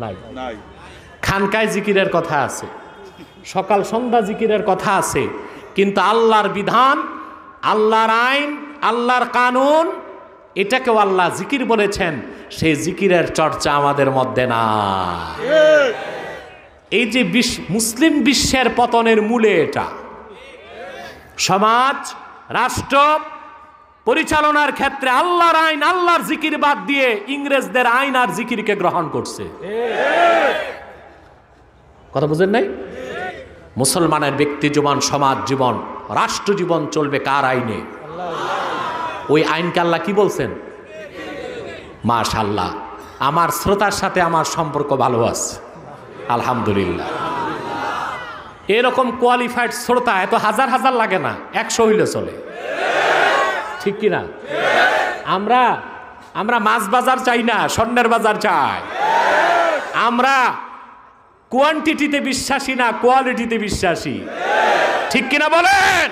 [SPEAKER 1] নাই। খানকায় জিকিরের কথা আছে, সকাল সন্ধ্যা জিকিরের কথা আছে, কিন্তু আল্লাহর বিধান, আল্লাহর আইন, আল্লাহর কানুন, এটাকেও আল্লাহ জিকির বলেছেন। সেই জিকিরের চর্চা আমাদের মধ্যে না। এই যে মুসলিম বিশ্বের পতনের মূলে এটা। সমাজ, রাষ্ট্র পরিচালনার ক্ষেত্রে আল্লাহর আইন, আল্লাহর জিকির বাদ দিয়ে ইংরেজদের আইন আর জিকিরকে গ্রহণ করছে। কথা বুঝেন নাই? মুসলমানের ব্যক্তি জীবন, সমাজ জীবন, রাষ্ট্র জীবন চলবে কার আইনে? ওই আইনকে আল্লাহ কি বলছেন? মাশাআল্লাহ, আমার শ্রোতার সাথে আমার সম্পর্ক ভালো আছে, আলহামদুলিল্লাহ। এরকম কোয়ালিফাইড শ্রোতা এত হাজার হাজার লাগে না, 100 হইলে চলে, ঠিক কিনা? আমরা মাছ বাজার চাই না, স্বর্ণের বাজার চাই। আমরা কোয়ান্টিটিতে বিশ্বাসী না, কোয়ালিটিতে বিশ্বাসী, ঠিক কিনা বলেন?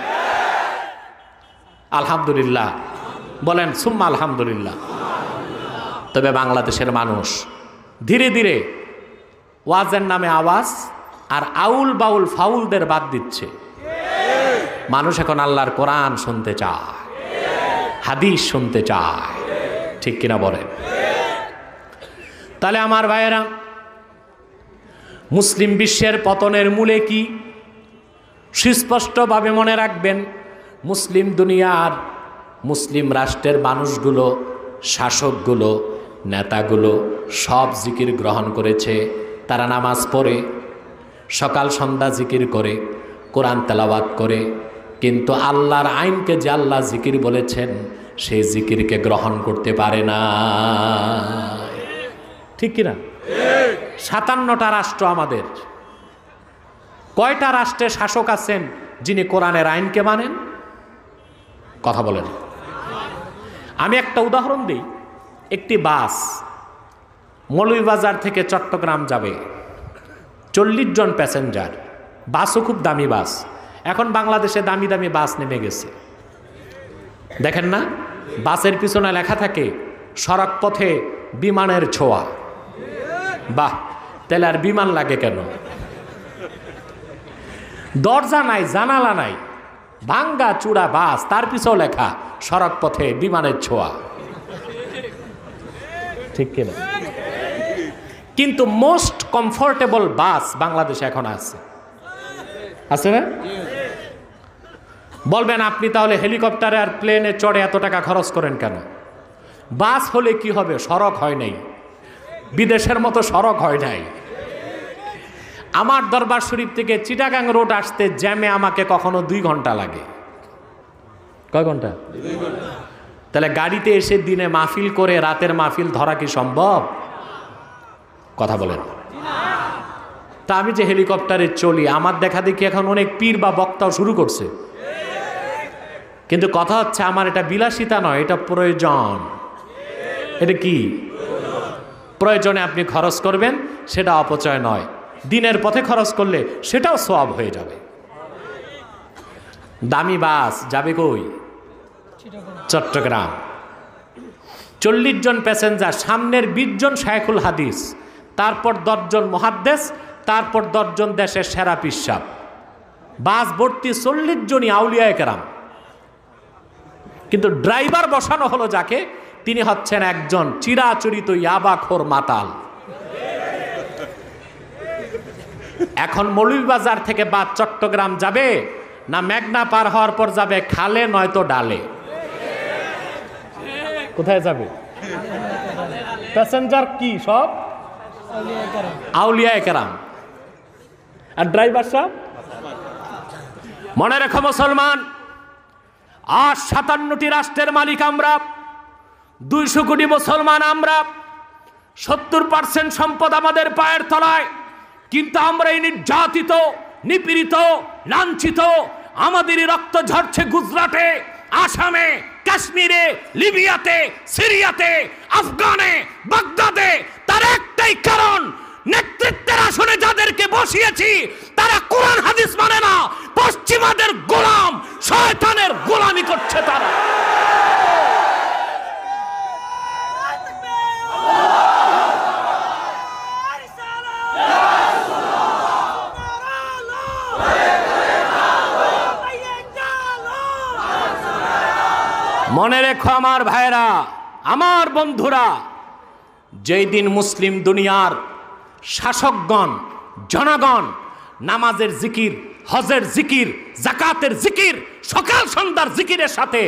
[SPEAKER 1] আলহামদুলিল্লাহ বলেন, সুম্মা আলহামদুলিল্লাহ। তবে বাংলাদেশের মানুষ ধীরে ধীরে ওয়াজের নামে আওয়াজ আর আউল বাউল ফাউলদের বাদ দিচ্ছে। মানুষ এখন আল্লাহর কোরআন শুনতে চায়, হাদিস শুনতে চায়, ঠিক কিনা বলেন? তাহলে আমার ভাইয়েরা, মুসলিম বিশ্বের পতনের মূলে কি? সুস্পষ্টভাবে মনে রাখবেন, মুসলিম দুনিয়ার, মুসলিম রাষ্ট্রের মানুষগুলো, শাসকগুলো, নেতাগুলো সব জিকির গ্রহণ করেছে। তারা নামাজ পড়ে, সকাল সন্ধ্যা জিকির করে, কোরআন তেলাওয়াত করে, কিন্তু আল্লাহর আইনকে যে আল্লাহ জিকির বলেছেন সেই জিকিরকে গ্রহণ করতে পারে না, ঠিক কিনা? 57টা রাষ্ট্র আমাদের। কয়টা রাষ্ট্রে শাসক আছেন যিনি কোরআনের আইনকে মানেন? কথা বলেন। আমি একটা উদাহরণ দিই। একটি বাস মৌলভীবাজার থেকে চট্টগ্রাম যাবে, 40 জন প্যাসেঞ্জার, বাসও খুব দামি বাস। এখন বাংলাদেশে দামি দামি বাস নেমে গেছে, দেখেন না? বাসের পিছনে লেখা থাকে সড়ক পথে বিমানের ছোঁয়া। বাহ, তাহলে আর বিমান লাগে কেন? দরজা নাই, জানালা নাই, ভাঙ্গা চূড়া বাস, তার পিছও লেখা সড়ক পথে বিমানের ছোঁয়া। ঠিক কিনা? কিন্তু মোস্ট কমফোর্টেবল বাস বাংলাদেশে এখন আছে না? বলবেন আপনি তাহলে হেলিকপ্টারে আর প্লেনে চড়ে এত টাকা খরচ করেন কেন? বাস হলে কি হবে? সড়ক হয় নাই, বিদেশের মতো সড়ক হয় নাই। আমার দরবার শরীফ থেকে চিটাগাং রোড আসতে জ্যামে আমাকে কখনো 2 ঘন্টা লাগে। কয় ঘন্টা? তাহলে গাড়িতে এসে দিনে মাহফিল করে রাতের মাহফিল ধরা কি সম্ভব? কথা বলেন। তা আমি যে হেলিকপ্টারে চলি, আমার দেখা দেখি এখন অনেক পীর বা বক্তাও শুরু করছে। কিন্তু কথা হচ্ছে আমার এটা বিলাসিতা নয়, এটা প্রয়োজন। এটা কি প্রয়োজনে আপনি খরচ করবেন, সেটা অপচয় নয়। দিনের পথে খরচ করলে সেটাও সওয়াব হয়ে যাবে। দামি বাস যাবে কই? চট্টগ্রাম। 40 জন প্যাসেঞ্জার, সামনের 20 জন শায়খুল হাদিস, তারপর 10 জন মুহাদ্দিস, তারপর 10 জন দেশের সেরা পিশাব। বাস ভর্তি 40 জনই আউলিয়ায়ে কেরাম। কিন্তু ড্রাইভার বসানো হলো যাকে, তিনি হচ্ছেন একজন চিরাচরিত ইয়াবাখোর মাতাল। এখন মৌলভীবাজার থেকে বাস চট্টগ্রাম যাবে না মেঘনা পার হওয়ার পর যাবে খালে নয়তো ডালে? কোথায় যাবে? প্যাসেঞ্জার কি সব আউলিয়ায়ে কেরাম, আর ড্রাইভার সব। মনে রেখো মুসলমান, আজ 57টি রাষ্ট্রের মালিক আমরা, 200 কোটি মুসলমান আমরা, 70% সম্পদ আমাদের পায়ের তলায়। কিন্তু আমরা এই নির্যাতিত, নিপীড়িত, লাঞ্ছিত, আমাদেরই রক্ত ঝরছে গুজরাটে, আসামে, কাশ্মীরে, লিবিয়াতে, সিরিয়াতে, আফগানে, বাগদাদে। তার একটাই কারণ, নেতৃত্বের আসনে যাদেরকে বসিয়েছি তারা কোরআন হাদিস মানে না, পশ্চিমাদের গোলাম, শয়তানের গোলামি করছে তারা। মনে রেখো আমার ভাইরা, আমার বন্ধুরা, যেই দিন মুসলিম দুনিয়ার শাসকগণ, জনগণ নামাজের জিকির, হজের জিকির, যাকাতের জিকির, সকাল সন্ধ্যার জিকিরের সাথে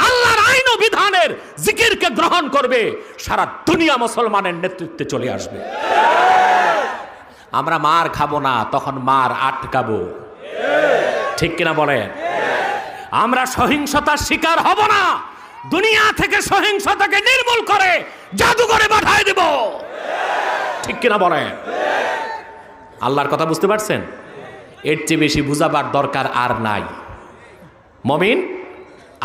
[SPEAKER 1] আল্লাহর আইন ও বিধানের জিকিরকে গ্রহণ করবে, সারা দুনিয়া মুসলমানের নেতৃত্বে চলে আসবে। আমরা মার খাবো না, তখন মার আটকাবো। ঠিক কিনা বলেন? আমরা সহিংসতার শিকার হব না, দুনিয়া থেকে সহিংসতাকে নির্মূল করে জাদুঘরে পাঠায় দেব। ঠিক কিনা বলেন? আল্লাহর কথা বুঝতে পারছেন? এর চেয়ে বেশি বুঝাবার দরকার আর নাই। মুমিন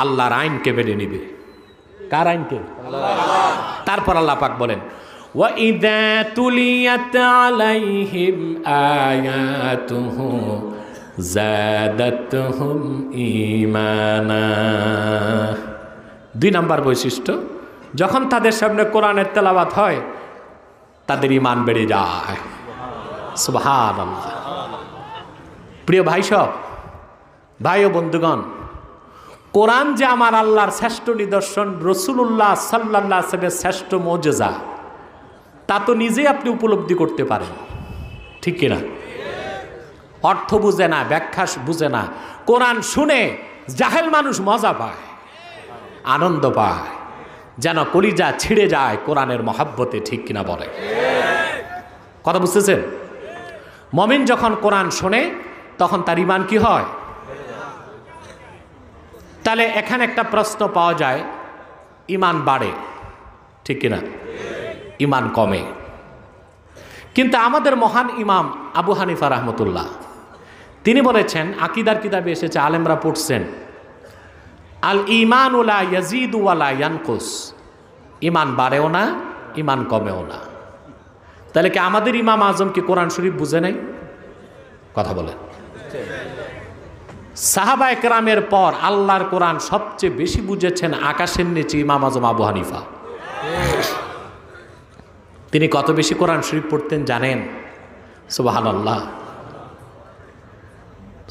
[SPEAKER 1] আল্লাহর আইনকে মেনে নিবে। কার আইনকে? তারপর আল্লাহ পাক বলেন, وَإِذَا تُلِيَتْ عَلَيْهِمْ آيَاتُهُ زَادَتْهُمْ إِيمَانًا। 2 নম্বর বৈশিষ্ট্য, যখন তাদের সামনে কোরআনের তেলাওয়াত হয় তাদের ঈমান বেড়ে যায়। সুবহানাল্লাহ। প্রিয় ভাই সব, ভাই ও বন্ধুগণ, কোরআন যে আমার আল্লাহর শ্রেষ্ঠ নিদর্শন, রাসূলুল্লাহ সাল্লাল্লাহু আলাইহি ওয়াসাল্লামের শ্রেষ্ঠ মুজিজা, তা তো নিজেই আপনি উপলব্ধি করতে পারেন। ঠিক কিনা? অর্থ বুঝে না, ব্যাখ্যা বুঝে না, কোরআন শুনে জাহেল মানুষ মজা পায়, আনন্দ পায়, যেন কলিজা ছিঁড়ে যায় কোরআনের মহাব্বতে। ঠিক কিনা বলে? কথা বুঝতেছেন? মুমিন যখন কোরআন শোনে তখন তার ঈমান কি হয়? তাহলে এখানে একটা প্রশ্ন পাওয়া যায়, ঈমান বাড়ে, ঠিক কিনা? ঈমান কমে। কিন্তু আমাদের মহান ইমাম আবু হানিফা রাহমাতুল্লাহ তিনি বলেছেন, আকীদার কিতাবে এসেছে, আলেমরা পড়ছেন, আল ঈমানু লা ইয়াজিদু ওয়া লা ইয়ানকুস, ঈমান বাড়েও না, ঈমান কমেও না। তাহলে কি আমাদের ইমাম আজম কি কোরআন শরীফ বুঝে নাই? কথা বলেন। সাহাবা একরামের পর আল্লাহর কোরআন সবচেয়ে বেশি বুঝেছেন আকাশের নিচে ইমাম আজম আবু হানিফা। তিনি কত বেশি কোরআন শরীফ পড়তেন জানেন? সুবহানাল্লাহ,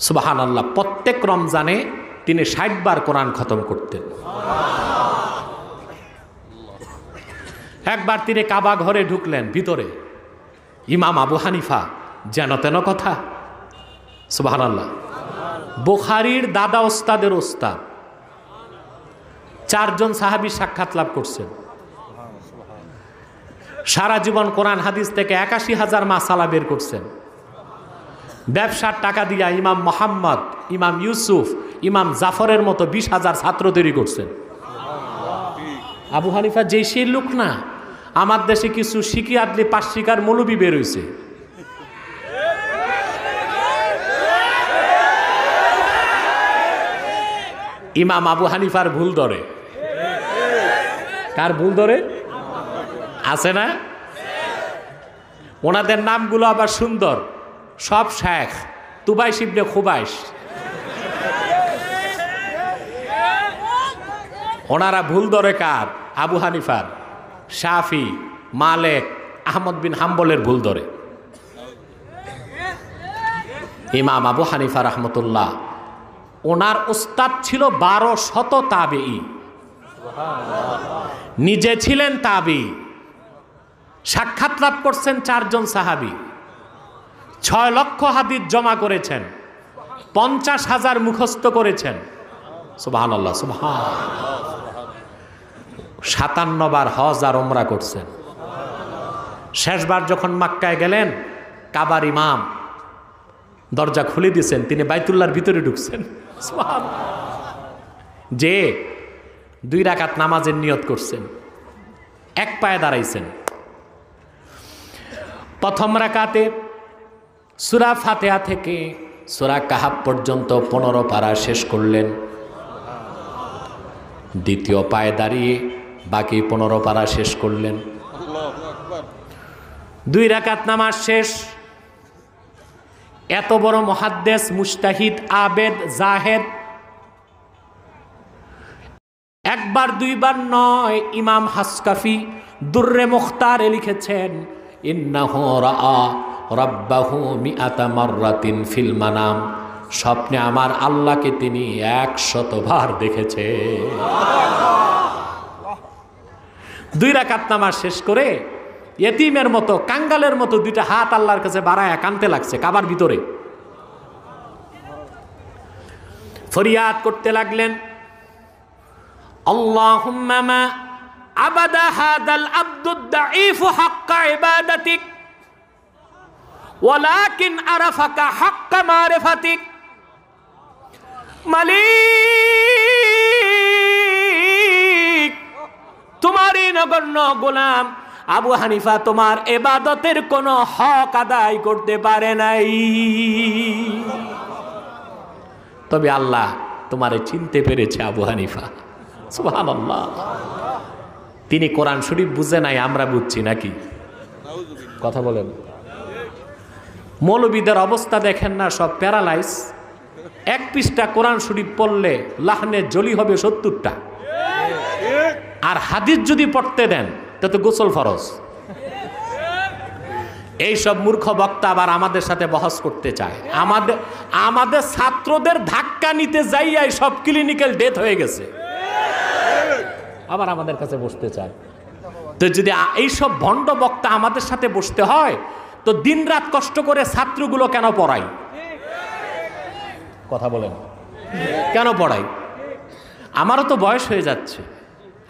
[SPEAKER 1] সুবহানাল্লাহ। প্রত্যেক রমজানে তিনি ৬০ বার কোরআন খতম করতেন। একবার তিনি কাবা ঘরে ঢুকলেন, ভিতরে ইমাম আবু হানিফা, যেন তেন কথা। সুবহানাল্লাহ। বুখারীর দাদা ওস্তাদের ওস্তাদ, ৪ জন সাহাবী সাক্ষাৎ লাভ করছেন। সারা জীবন কোরআন হাদিস থেকে ৮১,০০০ মাসালা বের করছেন। ব্যবসার টাকা দিয়া ইমাম মোহাম্মদ, ইমাম ইউসুফ, ইমাম জাফরের মতো ২০,০০০ ছাত্র তৈরি করছেন। আবু হানিফা যে সেই লোক না, আমার দেশে কিছু শিকি আদলি পাশিকার মৌলবি বের হয়েছে। ইমাম আবু হানিফার ভুল ধরে। কার ভুল ধরে? আছে না? ওনাদের নামগুলো আবার সুন্দর, সব শেখ। তুবাইশ ইবনে খুবাইশ। ওনারা ভুল ধরে কার? আবু হানিফার। শাফি, মালেক, আহমদ বিন হাম্বলের ভুল ধরে। ইমাম আবু হানিফা রহমতুল্লাহ, ওনার উস্তাদ ছিল ১২শত তাবেঈ, নিজে ছিলেন তাবেঈ। সাক্ষাৎ লাভ করছেন ৪ জন সাহাবী, ৬ লক্ষ হাদিস জমা করেছেন, ৫০,০০০ মুখস্থ করেছেন। সুবহানাল্লাহ, সুবহানাল্লাহ। ৫৭ বার হজ আর উমরা করছেন। শেষবার যখন মক্কায় গেলেন, কাবার ইমাম দরজা খুলে দিয়েছেন, তিনি বাইতুল্লাহর ভিতরে ঢুকছেন। যে 2 রাকাত নামাজের নিয়ত করছেন, এক পায়ে দাঁড়াইছেন। প্রথম রাকাতে সূরা ফাতিহা থেকে সূরা কাহাফ পর্যন্ত 15 পারা শেষ করলেন। দ্বিতীয় পায়ে দাঁড়িয়ে বাকি 15 পারা শেষ করলেন। 2 রাকাত নামাজ শেষ। এত বড় মুহাদ্দিস, মুজতাহিদ, আবেদ, জাহেদ, একবার 2 বার নয়, ইমাম হাসকাফি দুররে মুখতারে লিখেছেন, ইন্নাহু রাআ রাব্বাহু মিআতা মাররাতিন ফিল মানাম। স্বপ্নে আমার আল্লাহকে তিনি 100 বার দেখেছে। 2 রাকাত নামাজ শেষ করে ইয়েতিমের মতো, কাঙ্গালের মতো 2টা হাত আল্লাহর কাছে বাড়ায় কাঁদতে লাগছে কাবার ভিতরে। ফরিয়াদ করতে লাগলেন, আল্লাহুম্মা মা আবাদা হাদাল আবদুদ দাঈফ হাক্কা ইবাদাতিক ওয়ালাকিন আরাফাকা হাক্কা মারিফাতিক। মালিক, তোমারই নগণ্য গোলাম আবু হানিফা তোমার ইবাদতের কোনো হক আদায় করতে পারে নাই, তবে আল্লাহ তোমারে চিনতে পেরেছে আবু হানিফা। সুবহানাল্লাহ। তিনি কোরআন শরীফ বুঝে নাই, আমরা বুঝছি নাকি? কথা বলেন। মৌলবীদের অবস্থা দেখেন না, সব প্যারালাইজ। 1 পৃষ্ঠা কোরআন শরীফ পড়লে লাহনে জলি হবে 70টা। আর হাদিস যদি পড়তে দেন তাতে গোসল ফরজ। এইসব মূর্খ বক্তা আবার আমাদের সাথে বহস করতে চায়। আমাদের ছাত্রদের ধাক্কা নিতে যাইয়াই সব ক্লিনিক্যাল ডেথ হয়ে গেছে, আবার আমাদের কাছে বসতে চায়। তো যদি এইসব ভণ্ড বক্তা আমাদের সাথে বসতে হয়, তো দিনরাত কষ্ট করে ছাত্রগুলো কেন পড়াই? কথা বলেন, কেন পড়াই? আমারও তো বয়স হয়ে যাচ্ছে।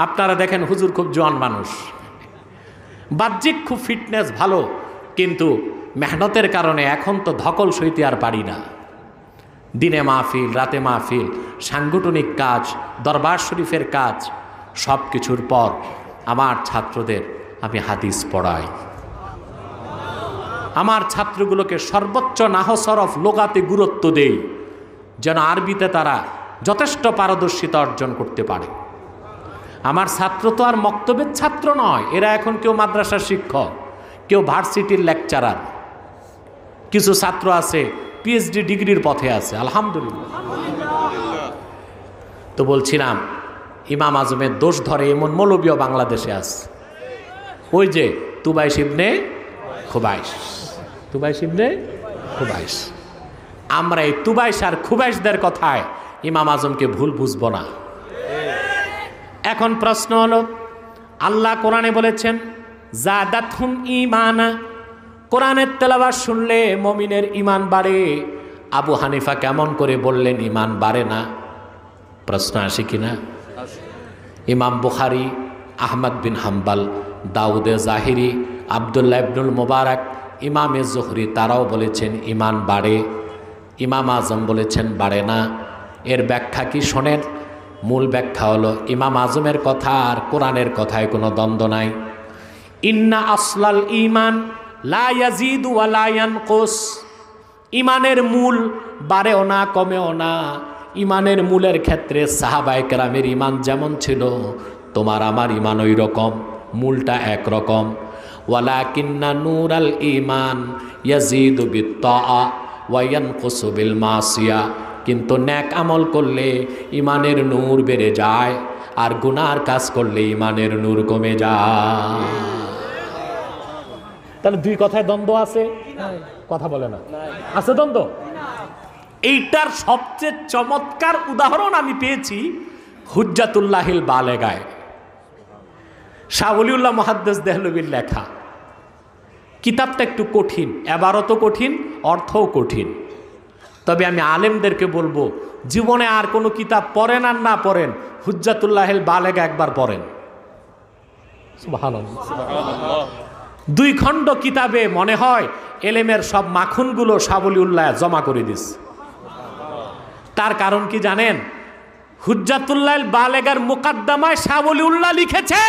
[SPEAKER 1] আপনারা দেখেন হুজুর খুব জোয়ান মানুষ, বাহ্যিক খুব ফিটনেস ভালো, কিন্তু মেহনতের কারণে এখন তো ধকল সইতে আর পারি না। দিনে মাহফিল, রাতে মাহফিল, সাংগঠনিক কাজ, দরবার শরীফের কাজ, সব কিছুর পর আমার ছাত্রদের আমি হাদিস পড়াই। আমার ছাত্রগুলোকে সর্বোচ্চ নাহসরফ লোগাতে গুরুত্ব দেই, যেন আরবিতে তারা যথেষ্ট পারদর্শিতা অর্জন করতে পারে। আমার ছাত্র তো আর মক্তবের ছাত্র নয়, এরা এখন কেউ মাদ্রাসার শিক্ষক, কেউ ভার্সিটির লেকচারার, কিছু ছাত্র আছে পিএইচডি ডিগ্রির পথে আছে, আলহামদুলিল্লাহ। তো বলছিলাম ইমাম আজমের দোষ ধরে এমন মৌলবীও বাংলাদেশে আছে। ওই যে তুবাইশ ইবনে খুবাইশ, তুবাইশ ইবনে খুবাইশ, আমরা এই তুবাইশ আর খুবাইশদের কথায় ইমাম আজমকে ভুল বুঝবো না। এখন প্রশ্ন হলো, আল্লাহ কোরআনে বলেছেন জাদাতহুম ঈমানা, কোরআনের তেলাওয়াত শুনলে মুমিনের ঈমান বাড়ে। আবু হানিফা কেমন করে বললেন ঈমান বাড়ে না? প্রশ্ন আসে কিনা? ইমাম বুখারী, আহমদ বিন হাম্বল, দাউদে জাহিরি, আব্দুল্লাহ ইবনুল মুবারক, ইমামে জোহরি তারাও বলেছেন ঈমান বাড়ে। ইমাম আজম বলেছেন বাড়ে না। এর ব্যাখ্যা কি শোনেন। মূল ব্যাখ্যা হলো ইমাম আজমের কথা আর কোরআনের কথায় কোনো দ্বন্দ্ব নাই। ইন্না আসলাল ঈমান লা ইয়াজিদু ওয়া লা ইয়ানকুস, ঈমানের মূল বাড়েও না কমেও না। ঈমানের মূলের ক্ষেত্রে সাহাবায়ে কেরামের ঈমান যেমন ছিল, তোমার আমার ঈমান ওই রকম, মূলটা একরকম। ওয়ালাকিন্না নূরাল ঈমান ইয়াজিদু বিত্তাআ ওয়া ইয়ানকুসু বিল মাসিয়া, কিন্তু নেক আমল করলে ঈমানের নূর বেড়ে যায়, আর গুনার কাজ করলে ঈমানের নূর কমে যায়। তাহলে দুই কথায় দ্বন্দ্ব আছে? কথা বলে না, আছে দ্বন্দ্ব? এইটার সবচেয়ে চমৎকার উদাহরণ আমি পেয়েছি হুজ্জাতুল্লাহিল বালেগায়, শাহ ওলিউল্লাহ মুহাদ্দিস দেহলভির লেখা। কিতাবটা একটু কঠিন, এবারও কঠিন, অর্থও কঠিন। তবে আমি আলেমদেরকে বলবো, জীবনে আর কোনো কিতাব পড়েন আর না পড়েন, হুজ্জাতুল্লাহিল বালেগা একবার পড়েন। সুবহানাল্লাহ। 2 খণ্ড কিতাবে মনে হয় এলেমের সব মাখনগুলো শাহ ওলিউল্লাহ জমা করে দিস। তার কারণ কি জানেন? হুজ্জাতুল্লাহিল বালেগার মুকাদ্দমায় শাহ ওলিউল্লাহ লিখেছে,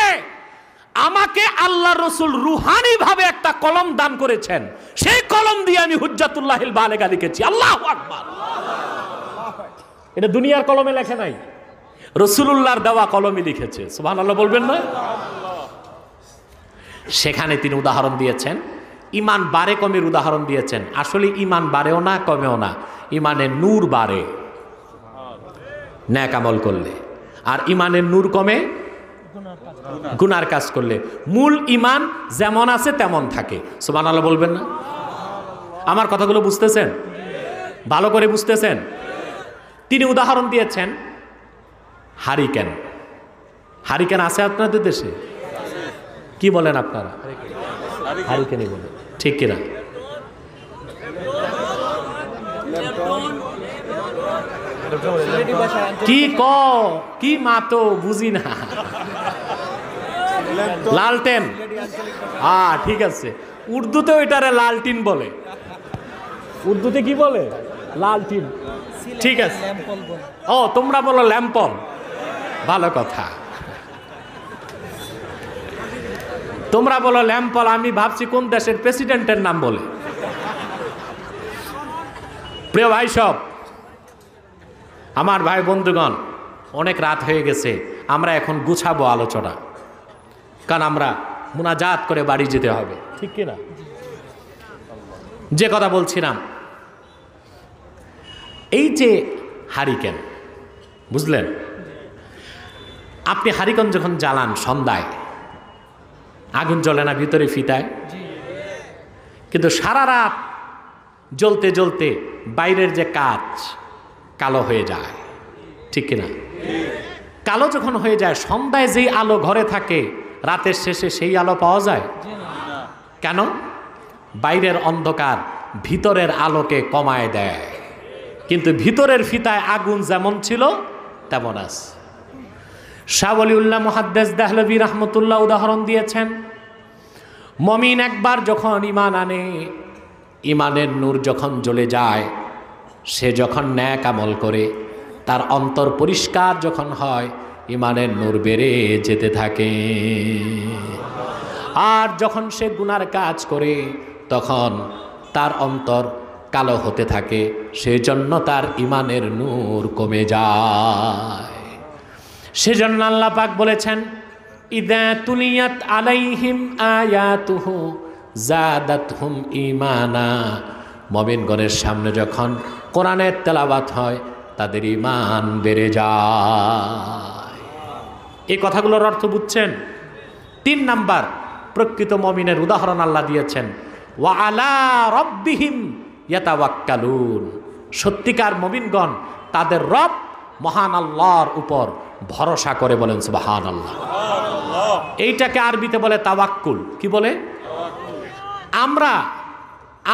[SPEAKER 1] আমাকে আল্লাহ রসুল রুহানি ভাবে একটা কলম দান করেছেন, সেই কলম দিয়ে আমি হুজ্জাতুল্লাহিল বালেগা লিখেছি। আল্লাহু আকবার। এটা দুনিয়ার কলমে লেখে নাই, রসুলুল্লাহর দেওয়া কলমে লিখেছে। সুবহানাল্লাহ বলবেন না? সেখানে তিনি উদাহরণ দিয়েছেন, ঈমান বাড়ে কমের উদাহরণ দিয়েছেন। আসলে ঈমান বাড়েও না কমেও না, ঈমানের নূর বাড়ে নেক আমল করলে, আর ঈমানের নূর কমে গুনার কাজ করলে। মূল ঈমান যেমন আছে তেমন থাকে। সুবহানাল্লাহ বলবেন না? আমার কথাগুলো বুঝতেছেন? ভালো করে বুঝতেছেন? তিনি উদাহরণ দিয়েছেন হারিকেন। হারিকেন আছে আপনাদের দেশে? কি বলেন আপনারা? হারিকেনই বলেন, ঠিক কিনা? কি কি মাতো বুঝি না। লালটেন, ঠিক আছে। উর্দুতে ওইটারে লালটিন বলে। উর্দুতে কি বলে? লালটিন, ঠিক আছে। ও, তোমরা বলো ল্যাম্পন, ভালো কথা। তোমরা বলো ল্যাম্পল, আমি ভাবছি কোন দেশের প্রেসিডেন্টের নাম বলে। প্রিয় ভাই সব, আমার ভাই বন্ধুগণ, অনেক রাত হয়ে গেছে, আমরা এখন গুছাবো আলোচনা, কারণ আমরা মুনাজাত করে বাড়ি যেতে হবে, ঠিক কিনা? যে কথা বলছিলাম, এই যে হারিকেন, বুঝলেন? আপনি হারিকেন যখন জ্বালান সন্ধ্যায়, আগুন জ্বলে না ভিতরে ফিতায়? কিন্তু সারা রাত জ্বলতে জ্বলতে বাইরের যে কাঁচ কালো হয়ে যায়, ঠিক কিনা? কালো যখন হয়ে যায়, সন্ধ্যায় যেই আলো ঘরে থাকে, রাতের শেষে সেই আলো পাওয়া যায়? কেন? বাইরের অন্ধকার ভিতরের আলোকে কমায় দেয়, কিন্তু ভিতরের ফিতায় আগুন যেমন ছিল তেমন আছে। শাহ ওলিউল্লাহ মুহাদ্দিস দেহলভী রাহমাতুল্লাহ উদাহরণ দিয়েছেন, মুমিন একবার যখন ঈমান আনে, ঈমানের নূর যখন জ্বলে যায়, সে যখন নেক আমল করে, তার অন্তর পরিষ্কার যখন হয়, ঈমানের নূর বেড়ে যেতে থাকে। আর যখন সে গুনার কাজ করে, তখন তার অন্তর কালো হতে থাকে, সেই জন্য তার ইমানের নূর কমে যায়। সেজন্য আল্লাহ পাক বলেছেন, ইদা তুলিয়াত আলাইহিম আয়াতুহু জাদাতহুম ঈমানা। মুমিনগণের সামনে যখন কোরআনের তেলাওয়াত হয় তাদের ঈমান বেড়ে যায়। এই কথাগুলোর অর্থ বুঝছেন? 3 নাম্বার প্রকৃত মুমিনের উদাহরণ আল্লাহ দিয়েছেন, ওয়া আলা রাব্বিহিম ইয়াতাওয়াক্কালুন। সত্যিকার মুমিনগণ তাদের রব মহান আল্লাহর উপর ভরসা করে, বলেন সুবহানাল্লাহ। এইটাকে আরবিতে বলে তাওয়াক্কুল। কি বলে?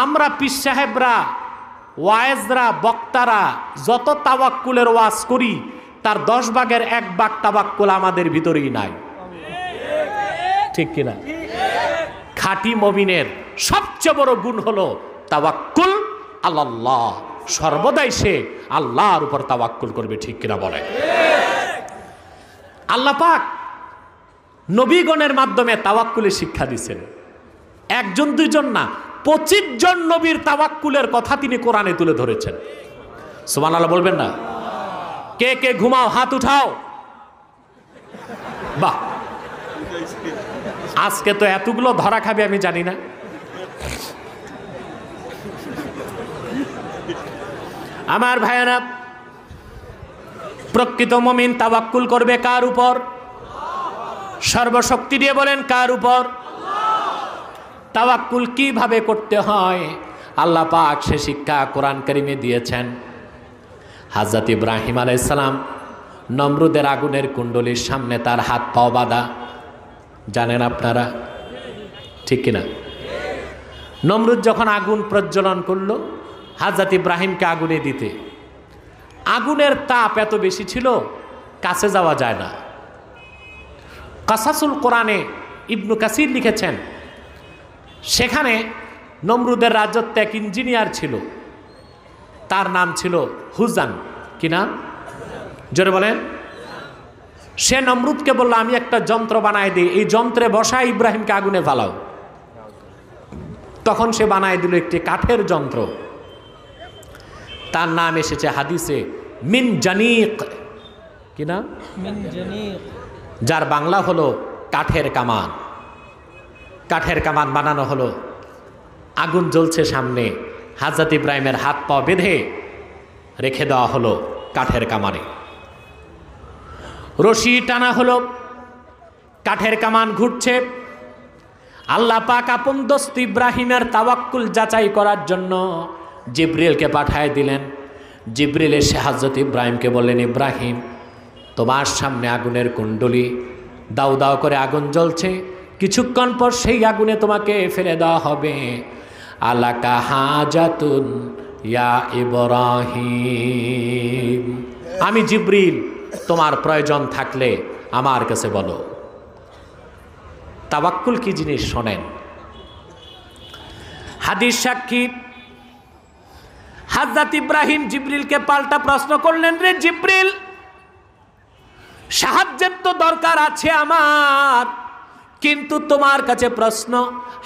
[SPEAKER 1] আমরা পীর সাহেবরা, ওয়ায়েজরা, বক্তারা যত তাওয়াক্কুলের ওয়াজ করি তার 10 ভাগের 1 ভাগ তাওয়াক্কুল আমাদের ভিতরেই নাই। ঠিক কিনা? খাঁটি মুমিনের সবচেয়ে বড় গুণ হলো তাওয়াক্কুল আল্লাহ। সর্বদাই সে আল্লাহর উপর তাওয়াক্কুল করবে। ঠিক কিনা বলে? আল্লাহ পাক নবীগণের মাধ্যমে তাওয়াক্কুলের শিক্ষা দিয়েছেন। 1 2 না, 25 জন নবীর তাওয়াক্কুলের কথা তিনি কোরআনে তুলে ধরেছেন। সুবহানাল্লাহ বলবেন না? কে কে ঘুমাও হাত উঠাও। বাহ, আজকে তো এতগুলো ধরা খাবে আমি জানি না। আমার ভাইয়েরা, প্রকৃত মুমিন তাওয়াক্কুল করবে কার উপর? সর্বশক্তি দিয়ে বলেন কার উপর? তাওয়াক্কুল কিভাবে করতে হয় আল্লাহ পাক সে শিক্ষা কোরআন কারিমে দিয়েছেন। হযরত ইব্রাহিম আলাইহিস সালাম নমরুদের আগুনের কুণ্ডলীর সামনে তার হাত পাও বাঁধা, জানেন আপনারা? ঠিক কিনা? নমরুদ যখন আগুন প্রজ্বলন করলো হযরত ইব্রাহিমকে আগুনে দিতে, আগুনের তাপ এত বেশি ছিল কাছে যাওয়া যায় না। কাসাসুল কোরআনে ইবনু কাসির লিখেছেন, সেখানে নমরুদের রাজত্বে এক ইঞ্জিনিয়ার ছিল, তার নাম ছিল হুজান। কি নাম? জোরে বলেন। সে নমরুদকে বলল, আমি একটা যন্ত্র বানায় দিই, এই যন্ত্রে বসায় ইব্রাহিমকে আগুনে ফালাও। তখন সে বানায় দিল একটি কাঠের যন্ত্র, তার নাম এসেছে হাদিসে মিন জানিক। কি না? মিন জানিক, যার বাংলা হলো কাঠের কামান। কাঠের কামান বানানো হলো, আগুন জ্বলছে সামনে, হযরত ইব্রাহিমের হাত পা বেঁধে রেখে দেওয়া হলো কাঠের কামানে। রশি টানা হলো, কাঠের কামান ঘুরছে। আল্লাহ পাক আপন দোস্ত ইব্রাহিমের তাওয়াক্কুল যাচাই করার জন্য জিবরিলকে পাঠায় দিলেন। জিবরিল এসে হযরত ইব্রাহিমকে বললেন, ইব্রাহিম, তোমার সামনে আগুনের কুণ্ডলী, দাউ দাউ করে আগুন জ্বলছে, কিছুক্ষণ পর সেই আগুনে তোমাকে ফেলে দেওয়া হবে। আলাকা হাজাতুন ইয়া ইব্রাহিম, আমি জিবরিল, তোমার প্রয়োজন থাকলে আমার কাছে বলো। তাওয়াক্কুল কি জিনিস শোনেন। হাদিস সাক্ষী, হযরত ইব্রাহিম জিবরিলকে পাল্টা প্রশ্ন করলেন, রে জিবরিল, সাহায্যের তো দরকার আছে আমার, কিন্তু তোমার কাছে প্রশ্ন,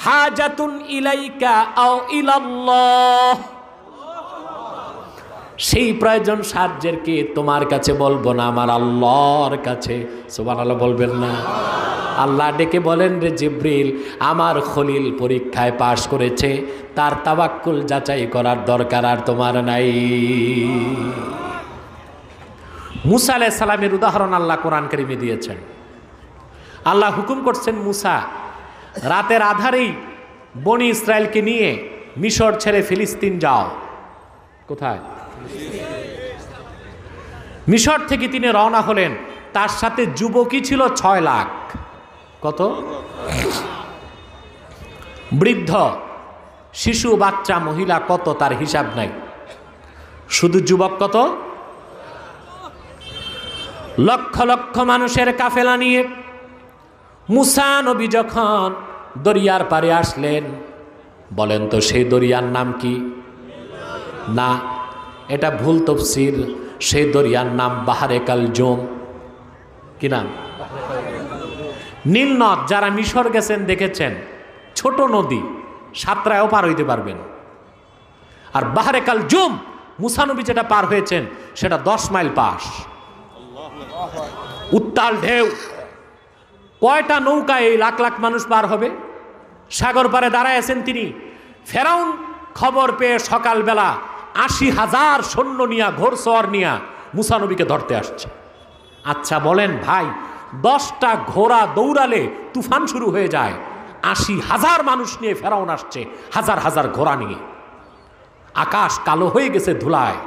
[SPEAKER 1] হাজাতুন ইলাইকা আও ইলাল্লাহ, সেই প্রয়োজন সাহায্যের কি তোমার কাছে বলবো না আমার আল্লাহর কাছে? সুবহানাল্লাহ বলবেন না? আল্লাহ ডেকে বলেন, রে জিবরিল, আমার খলিল পরীক্ষায় পাশ করেছে, তার তাওয়াক্কুল যাচাই করার দরকার আর তোমার নাই। মুসা আলাইহিস সালামের উদাহরণ আল্লাহ কোরআন কারিমে দিয়েছেন। আল্লাহ হুকুম করছেন, মুসা রাতের আধারেই বনি ইসরায়েলকে নিয়ে মিশর ছেড়ে ফিলিস্তিন যাও। কোথায়? মিশর থেকে তিনি রওনা হলেন, তার সাথে যুবকই ছিল 6 লাখ। কত? বৃদ্ধ, শিশু, বাচ্চা, মহিলা কত তার হিসাব নাই। শুধু যুবক কত? লক্ষ লক্ষ মানুষের কাফেলা নিয়ে মুসা নবী যখন দরিয়ার পাড়ে আসলেন, বলেন তো সেই দরিয়ার নাম কি? না, এটা ভুল তাফসীর। সেই দরিয়ার নাম বাহরে কালজুম। কি নাম? নীল নদ। যারা মিশর গেছেন দেখেছেন, ছোট নদী, সাতরায়ও পার হইতে পারবেন। আর বাহরে কালজুম মুসা নবী যেটা পার হয়েছেন সেটা 10 মাইল পাস। উত্তাল ঢেউ, কয়টা নৌকা এই লাখ লাখ মানুষ পার হবে? সাগর পারে দাঁড়ায় আছেন তিনি। ফেরাউন খবর পেয়ে সকালবেলা 80,000 সৈন্য নিয়া, ঘোড়সওয়ার নিয়া মুসা নবীকে ধরতে আসছে। আচ্ছা বলেন ভাই, 10টা ঘোড়া দৌড়ালে তুফান শুরু হয়ে যায়, 80,000 মানুষ নিয়ে ফেরাউন আসছে, হাজার হাজার ঘোড়া নিয়ে। আকাশ কালো হয়ে গেছে ধুলায়।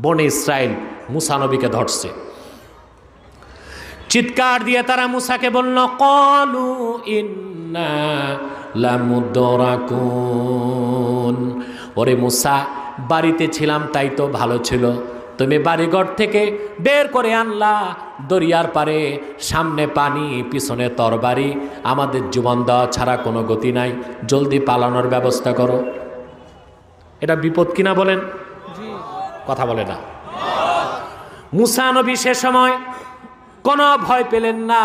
[SPEAKER 1] বনে ইসরাইল মুসা নবীকে ধরছে। চিৎকার দিয়ে তারা মুসাকে বলল, ক্বালু ইন্না লামুদরাকুন। ওরে মুসা, বাড়িতে ছিলাম তাই তো ভালো ছিল, তুমি বাড়িঘর থেকে বের করে আনলা, দরিয়ার পারে, সামনে পানি, পিছনে তরবারি, আমাদের জীবন দেওয়া ছাড়া কোনো গতি নাই, জলদি পালানোর ব্যবস্থা করো। এটা বিপদ কিনা বলেন? কথা বলে না। মুসা নবী সে সময় কোনো ভয় পেলেন না।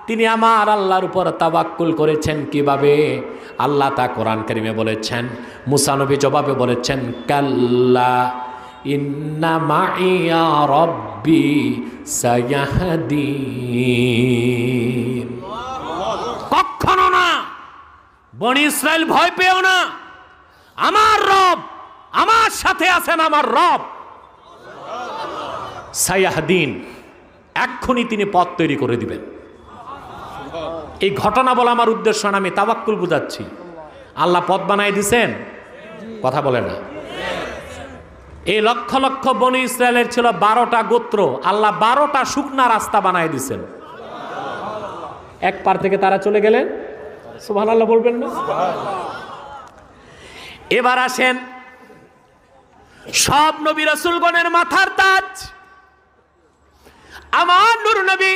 [SPEAKER 1] তিনি আমার আল্লাহর উপর তাওয়াক্কুল করেছেন। কিভাবে? আল্লাহ তা কোরআন কারিমে বলেছেন। মুসা নবী জবাবে বলেছেন, কাল্লা ইন্না মাইয়া রব্বি সায়াহদিন। কখনো না, বনি ইসরাইল ভয় পেও না, আমার রব আমার সাথে আছেন। আমার রব সায়াহদিন, এক্ষুনি তিনি পথ তৈরি করে দিবেন। এই ঘটনা বলা আমার উদ্দেশ্য না, আমি তাওয়াক্কুল বুঝাচ্ছি। আল্লাহ পথ বানাই দিছেন, কথা বলে না। এই লক্ষ লক্ষ বনি ইসরায়েলের ছিল 12টা গোত্র, আল্লাহ 12টা শুকনা রাস্তা বানাই দিছেন। এক পার থেকে তারা চলে গেলেন। সুবহানাল্লাহ বলবেন না? এবার আসেন, সব নবী রাসূলগণের মাথার তাজ আমার নূর নবী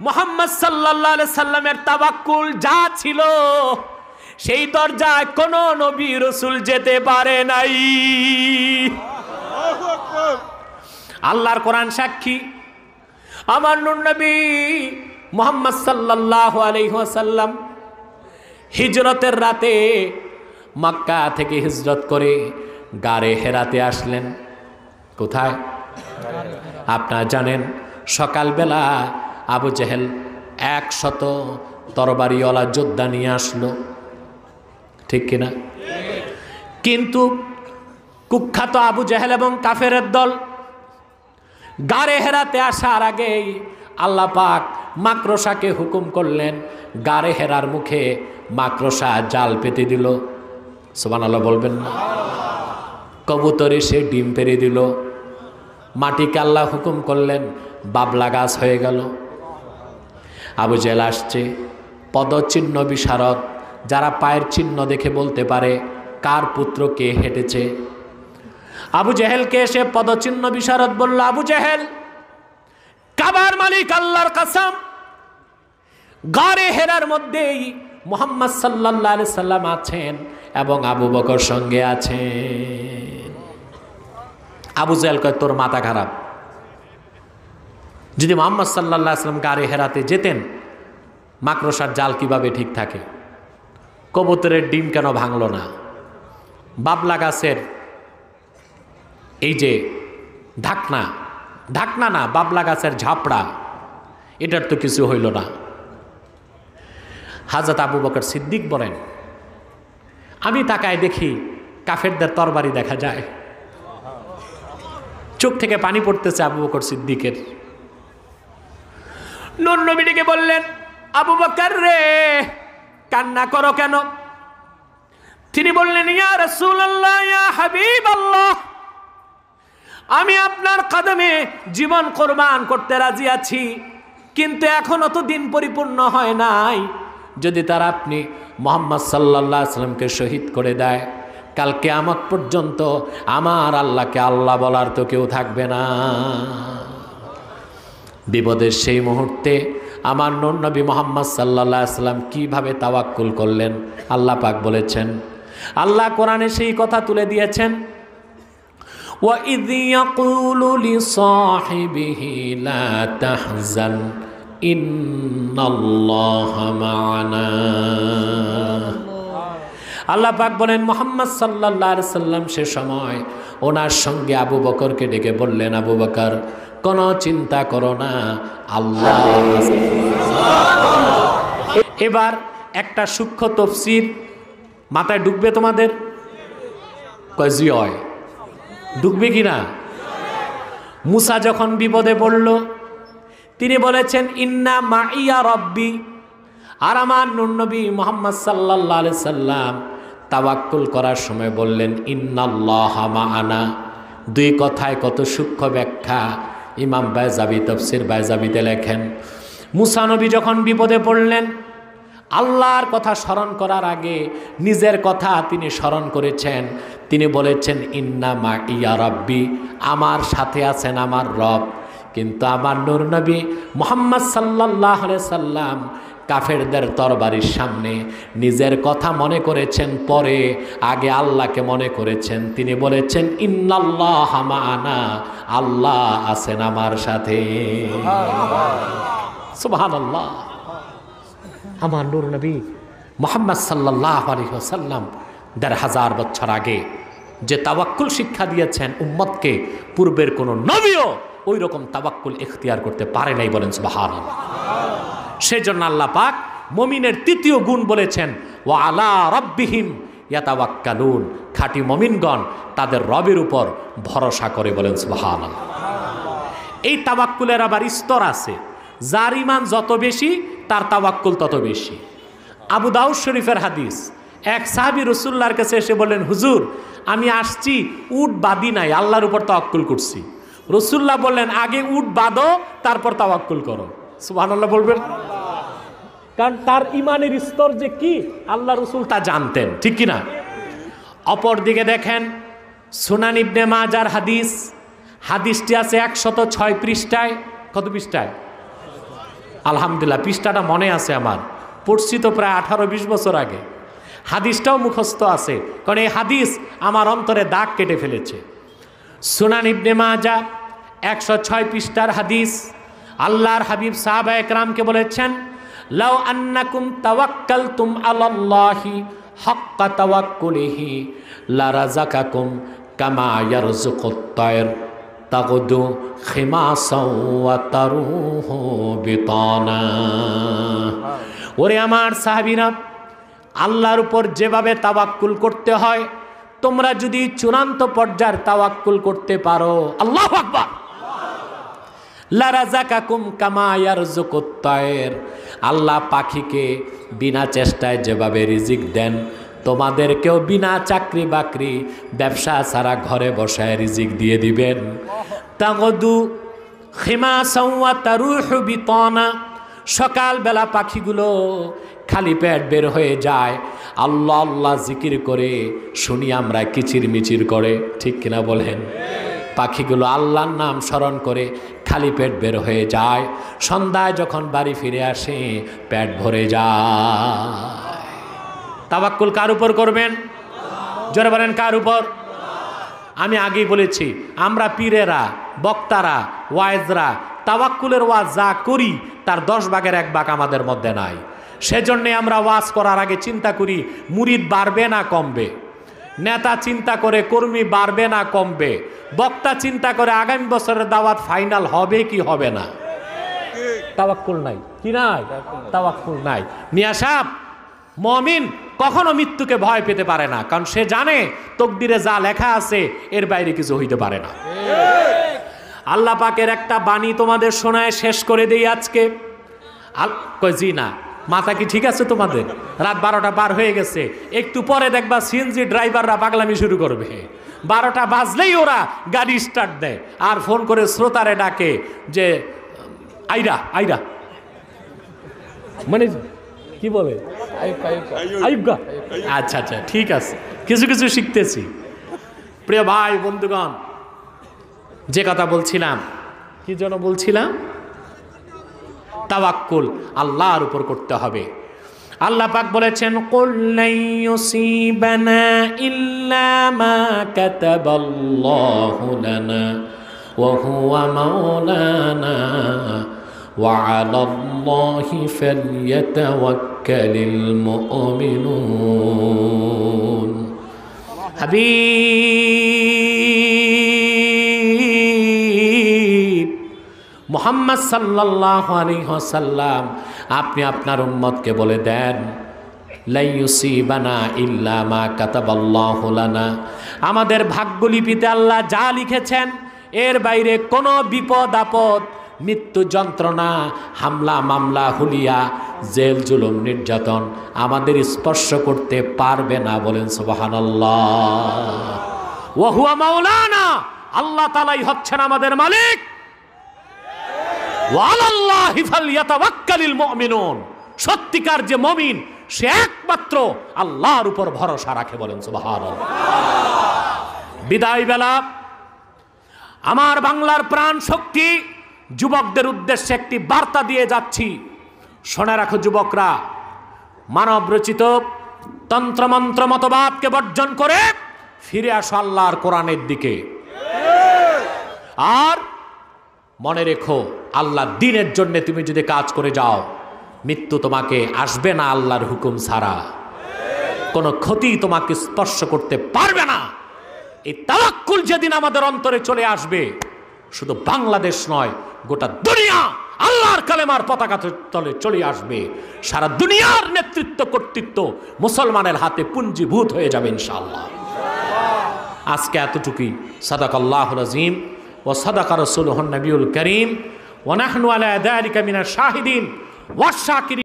[SPEAKER 1] মুহাম্মদ সাল্লাল্লাহু আলাইহি সাল্লামের তাওয়াক্কুল যা ছিল, সেই দরজায় কোন নবী রাসূল যেতে পারে নাই। আল্লাহর কোরআন সাক্ষী, আমার নূর নবী মুহাম্মদ সাল্লাল্লাহু আলাইহি ওয়াসাল্লাম হিজরতের রাতে মক্কা থেকে হিজরত করে গারে হেরাতে আসলেন। কোথায়? আপনারা জানেন, সকালবেলা আবু জেহেল 100 তরবারিওয়ালা যোদ্ধা নিয়ে আসলো, ঠিক কিনা? কিন্তু কুখ্যাত আবু জেহেল এবং কাফেরের দল গারে হেরাতে আসার আগেই আল্লাহ পাক মাকড়সাকে হুকুম করলেন, গারে হেরার মুখে মাকড়সা জাল পেতে দিল। সুবহানাল্লাহ বলবেন না? কবুতরে সে ডিম পেরে দিল। মাটিকে আল্লাহ হুকুম করলেন, বাবলা গাছ হয়ে গেল। আবু জেহেল আসছে, পদচিহ্ন বিশারদ, যারা পায়ের চিহ্ন দেখে বলতে পারে কার পুত্র কে হেঁটেছে। আবু জেহেলকে এসে পদচিহ্ন বিশারদ বলল, আবু জেহেল, কাবার মালিক আল্লাহর কসম, গারে হেরার মধ্যেই মুহাম্মদ সাল্লাল্লাহু আলাইহি সাল্লাম আছেন এবং আবু বকর সঙ্গে আছেন। আবু জেহেল কয়, তোর মাথা খারাপ। যদি মুহাম্মদ সাল্লাল্লাহু আলাইহি সাল্লাম গারে হেরাতে যেতেন, মাকড়সার জাল কিভাবে ঠিক থাকে? কবুতরের ডিম কেন ভাঙলো না? বাবলা গাছের এই যে ঢাকনা, ঢাকনা না, বাবলা গাছের ঝাপড়া, এটার তো কিছু হইল না। হযরত আবু বকর সিদ্দিক বলেন, আমি তাকায় দেখি কাফেরদের তরবারি দেখা যায়। চোখ থেকে পানি পড়তেছে আবু বকর সিদ্দিকের। নূর নবীকে বললেন, আবু বকর রে, কান্না করো কেন? তিনি বললেন, ইয়া রাসূলুল্লাহ, ইয়া হাবিবাল্লাহ, আমি আপনার কদমে জীবন কোরবান করতে রাজি আছি, কিন্তু এখনো তো দিন পরিপূর্ণ হয় নাই। যদি তারা আপনি মুহাম্মদ সাল্লাল্লাহু আলাইহি সাল্লামকে শহীদ করে দেয়, কাল কিয়ামত পর্যন্ত আমার আল্লাহকে আল্লাহ বলার তো কেউ থাকবে না। বিপদের সেই মুহূর্তে আমার নূর নবী মুহাম্মদ সাল্লাল্লাহু আলাইহি সাল্লাম কিভাবে তাওয়াক্কুল করলেন আল্লাহ পাক বলেছেন। আল্লাহ কোরআনে সেই কথা তুলে দিয়েছেন, وَإِذْ يَقُولُ لِصَاحِبِهِ لَا تَحْزَنْ إِنَّ اللَّهَ مَعَنَا। আল্লাহ পাক বলেন মুহাম্মদ সাল্লাল্লাহু আলাইহি সাল্লাম সে সময় ওনার সঙ্গে আবু বকরকে ডেকে বললেন, আবু বকর কোনো চিন্তা করো না, আল্লাহ। এবার একটা সূক্ষ্ম তাফসীর মাথায় ঢুকবে তোমাদের? কজি হয় ঢুকবে কিনা? মুসা যখন বিপদে পড়ল তিনি বলেছেন ইন্না মাইয়া রব্বি, আর আমার নূর নবী মুহাম্মদ সাল্লাল্লাহু আলাইহি সাল্লাম তাওয়াক্কুল করার সময় বললেন ইন্নাল্লাহা মাআনা। দুই কথায় কত সূক্ষ্ম ব্যাখ্যা ইমাম বাইজাবি তাফসীর বাইজাবিতে লেখেন। মুসা নবী যখন বিপদে পড়লেন আল্লাহর কথা স্মরণ করার আগে নিজের কথা তিনি স্মরণ করেছেন। তিনি বলেছেন ইন্না মাইয়া রব্বি, আমার সাথে আছেন আমার রব। কিন্তু আমার নূর নবী মুহাম্মদ সাল্লাল্লাহু আলাইহি সাল্লাম কাফেরদের তরবারির সামনে নিজের কথা মনে করেছেন, পরে আগে আল্লাহকে মনে করেছেন। তিনি বলেছেন ইন্নাল্লাহা মাআনা, আল্লাহ আছেন আমার সাথে। সুবহানাল্লাহ। আমার নূর নবী মুহাম্মদ সাল্লাল্লাহু আলাইহি ওয়াসাল্লাম ১৫০০ বছর আগে যে তাওয়াক্কুল শিক্ষা দিয়েছেন উম্মতকে, পূর্বের কোন নবীও ওই রকম তাওয়াক্কুল ইখতিয়ার করতে পারে নাই, বলেন সুবহানাল্লাহ। সেজন্য আল্লাহ পাক মুমিনের তৃতীয় গুণ বলেছেন ওয়া আলা রাব্বিহিম ইয়াতাওয়াক্কালুন, খাঁটি মুমিনগণ তাদের রবের উপর ভরসা করে, বলেন সুবহানাল্লাহ। এই তাওয়াক্কুলের আবার স্তর আছে, যার ঈমান যত বেশি তার তাওয়াক্কুল তত বেশি। আবু দাউদ শরীফের হাদিস, এক সাহাবী রাসূলুল্লাহর কাছে এসে বললেন, হুজুর আমি আসছি উট বাদি নাই, আল্লাহর উপর তাওয়াক্কুল করছি। রাসূলুল্লাহ বললেন আগে উট বাঁধো তারপর তাওয়াক্কুল করো। সুবহানাল্লাহ বলবেন, কারণ তার ঈমানের স্তর যে কি আল্লাহ রাসূল তা জানতেন, ঠিক কিনা? অপর দিকে দেখেন সুনান ইবনে মাজার হাদিস, হাদিসটি আছে ১০৬ পৃষ্ঠায়। কত পৃষ্ঠায়? আলহামদুলিল্লাহ, পৃষ্ঠাটা মনে আছে আমার, পড়ছি তো প্রায় ১৮-২০ বছর আগে। হাদিসটাও মুখস্থ আছে, কারণ এই হাদিস আমার অন্তরে দাগ কেটে ফেলেছে। সুনান ইবনে মাজাহ ১০৬ পৃষ্ঠার হাদিস। আল্লাহর হাবিব সাহাবা একরামকে বলেছেন লাউ আন্নাকুম তাওয়াক্কালতুম আলাল্লাহি হাক্কা তাওয়াক্কুলিহি লারাযাকাকুম কামা ইয়ারযুকুত তায়র তাগদু খিমাসাও ওয়া তারুহু বিতানা। ওরে আমার সাহাবীরা, আল্লাহর উপর যেভাবে তাওয়াক্কুল করতে হয় তোমরা যদি চূড়ান্ত পর্যায়ের তাওয়াক্কুল করতে পারো, আল্লাহু আকবার, লারাযাকাকুম কামা ইয়ারযুকুত তায়র, আল্লাহ পাখিকে বিনা চেষ্টায় যেভাবে রিজিক দেন তোমাদেরকেও বিনা চাকরি বাকরি ব্যবসা ছাড়া ঘরে বসায় রিজিক দিয়ে দিবেন। তাগদু খিমাসাও ওয়া তারুহু বিতানা, সকালবেলা পাখিগুলো খালি পেট বের হয়ে যায়, আল্লাহ আল্লাহ জিকির করে, শুনি আমরা কিচির মিচির করে, ঠিক কিনা বলেন? পাখিগুলো আল্লাহর নাম স্মরণ করে খালি পেট বের হয়ে যায়, সন্ধ্যায় যখন বাড়ি ফিরে আসে পেট ভরে যায়। তাওয়াক্কুল কার উপর করবেন? জোরে বলেন কার উপর? আমি আগেই বলেছি আমরা পীরেরা, বক্তারা, ওয়াইজরা তাওয়াক্কুলের ওয়াজ যা করি তার ১০ ভাগের ১ ভাগ আমাদের মধ্যে নাই। সেজন্যে আমরা ওয়াজ করার আগে চিন্তা করি মুরিদ বাড়বে না কমবে, নেতা চিন্তা করে কর্মী বাড়বে না কমবে, বক্তা চিন্তা করে আগামী বছরের দাওয়াত ফাইনাল হবে কি হবে না। তাওয়াক্কুল নাই, কি নাই? তাওয়াক্কুল নাই। মিয়া সাহেব, মুমিন কখনো মৃত্যুকে ভয় পেতে পারে না, কারণ সে জানে তকদিরে যা লেখা আছে এর বাইরে কিছু হইতে পারে না। আল্লাহ পাকের একটা বাণী তোমাদের শোনায় শেষ করে দেই আজকে। কই জি না, মাথা কি ঠিক আছে তোমাদের? রাত ১২টা পার হয়ে গেছে, একটু পরে দেখবা সিএনজি ড্রাইভাররা পাগলামি শুরু করবে। ১২টা বাজলেই ওরা গাড়ি স্টার্ট দেয় আর ফোন করে শ্রোতারে ডাকে যে আইরা আইরা, মানে কি বলে আইবগা। আচ্ছা আচ্ছা ঠিক আছে, কিছু কিছু শিখতেছি। প্রিয় ভাই বন্ধুগণ, যে কথা বলছিলাম, কি যেন বলছিলাম, তাওয়াক্কুল আল্লাহর উপর করতে হবে। আল্লাহ পাক বলেছেন কুল লাই ইউসিবানা ইল্লা মা কাতাবাল্লাহু লানা ওয়া হুয়া মাওলানা وعلى الله فليتوكل المؤمنون হাবিব মুহাম্মদ সাল্লাল্লাহু আলাইহি ওয়াসাল্লাম, আপনি আপনার উম্মতকে বলে দেন, লা ইউসিবানা ইল্লা মা কাতাবাল্লাহু লানা, আমাদের ভাগ্যলিপিতে আল্লাহ যা লিখেছেন এর বাইরে কোনো বিপদ আপদ, মৃত্যু, যন্ত্রণা, হামলা মামলা, হুলিয়া, জেল, জুলুম, নির্যাতন আমাদের স্পর্শ করতে পারবে না। বলেন সুবহানাল্লাহ। ওয়া হুয়া মাওলানা, আল্লাহ তাআলাই হচ্ছেন আমাদের মালিক। ওয়া আলাল্লাহি ফালইয়াতাওয়াক্কালিল মুমিনুন, সত্যিকার যে মুমিন সে একমাত্র আল্লাহর উপর ভরসা রাখে। বলেন সুবহানাল্লাহ। বিদায় বেলা আমার বাংলার প্রাণ শক্তি যুবকদের উদ্দেশ্যে একটি বার্তা দিয়ে যাচ্ছি। শুনে রাখো যুবকরা, মানব রচিত তন্ত্রমন্ত্র মতবাদকে বর্জন করে ফিরে আসো আল্লাহর কোরআনের দিকে। আর মনে রেখো, আল্লাহ দ্বীনের জন্য তুমি যদি কাজ করে যাও, মৃত্যু তোমাকে আসবে না আল্লাহর হুকুম ছাড়া, কোনো ক্ষতি তোমাকে স্পর্শ করতে পারবে না। এই তাওয়াক্কুল যেদিন আমাদের অন্তরে চলে আসবে, শুধু বাংলাদেশ নয়, গোটা দুনিয়া আল্লাহর কালেমার পতাকা তলে চলে আসবে। সারা দুনিয়ার নেতৃত্ব কর্তৃত্ব মুসলমানের হাতে পুঞ্জীভূত হয়ে যাবে ইনশাআল্লাহ। আজকে এতটুকুই। সাদাকাল্লাহুল আযীম ওয়া সাদাকা রাসূলুহুন নবিয়ুল কারীম ওয়া নাহনু আলা যালিকা মিনাশ শাহিদিন ওয়াশ শাকিরিন।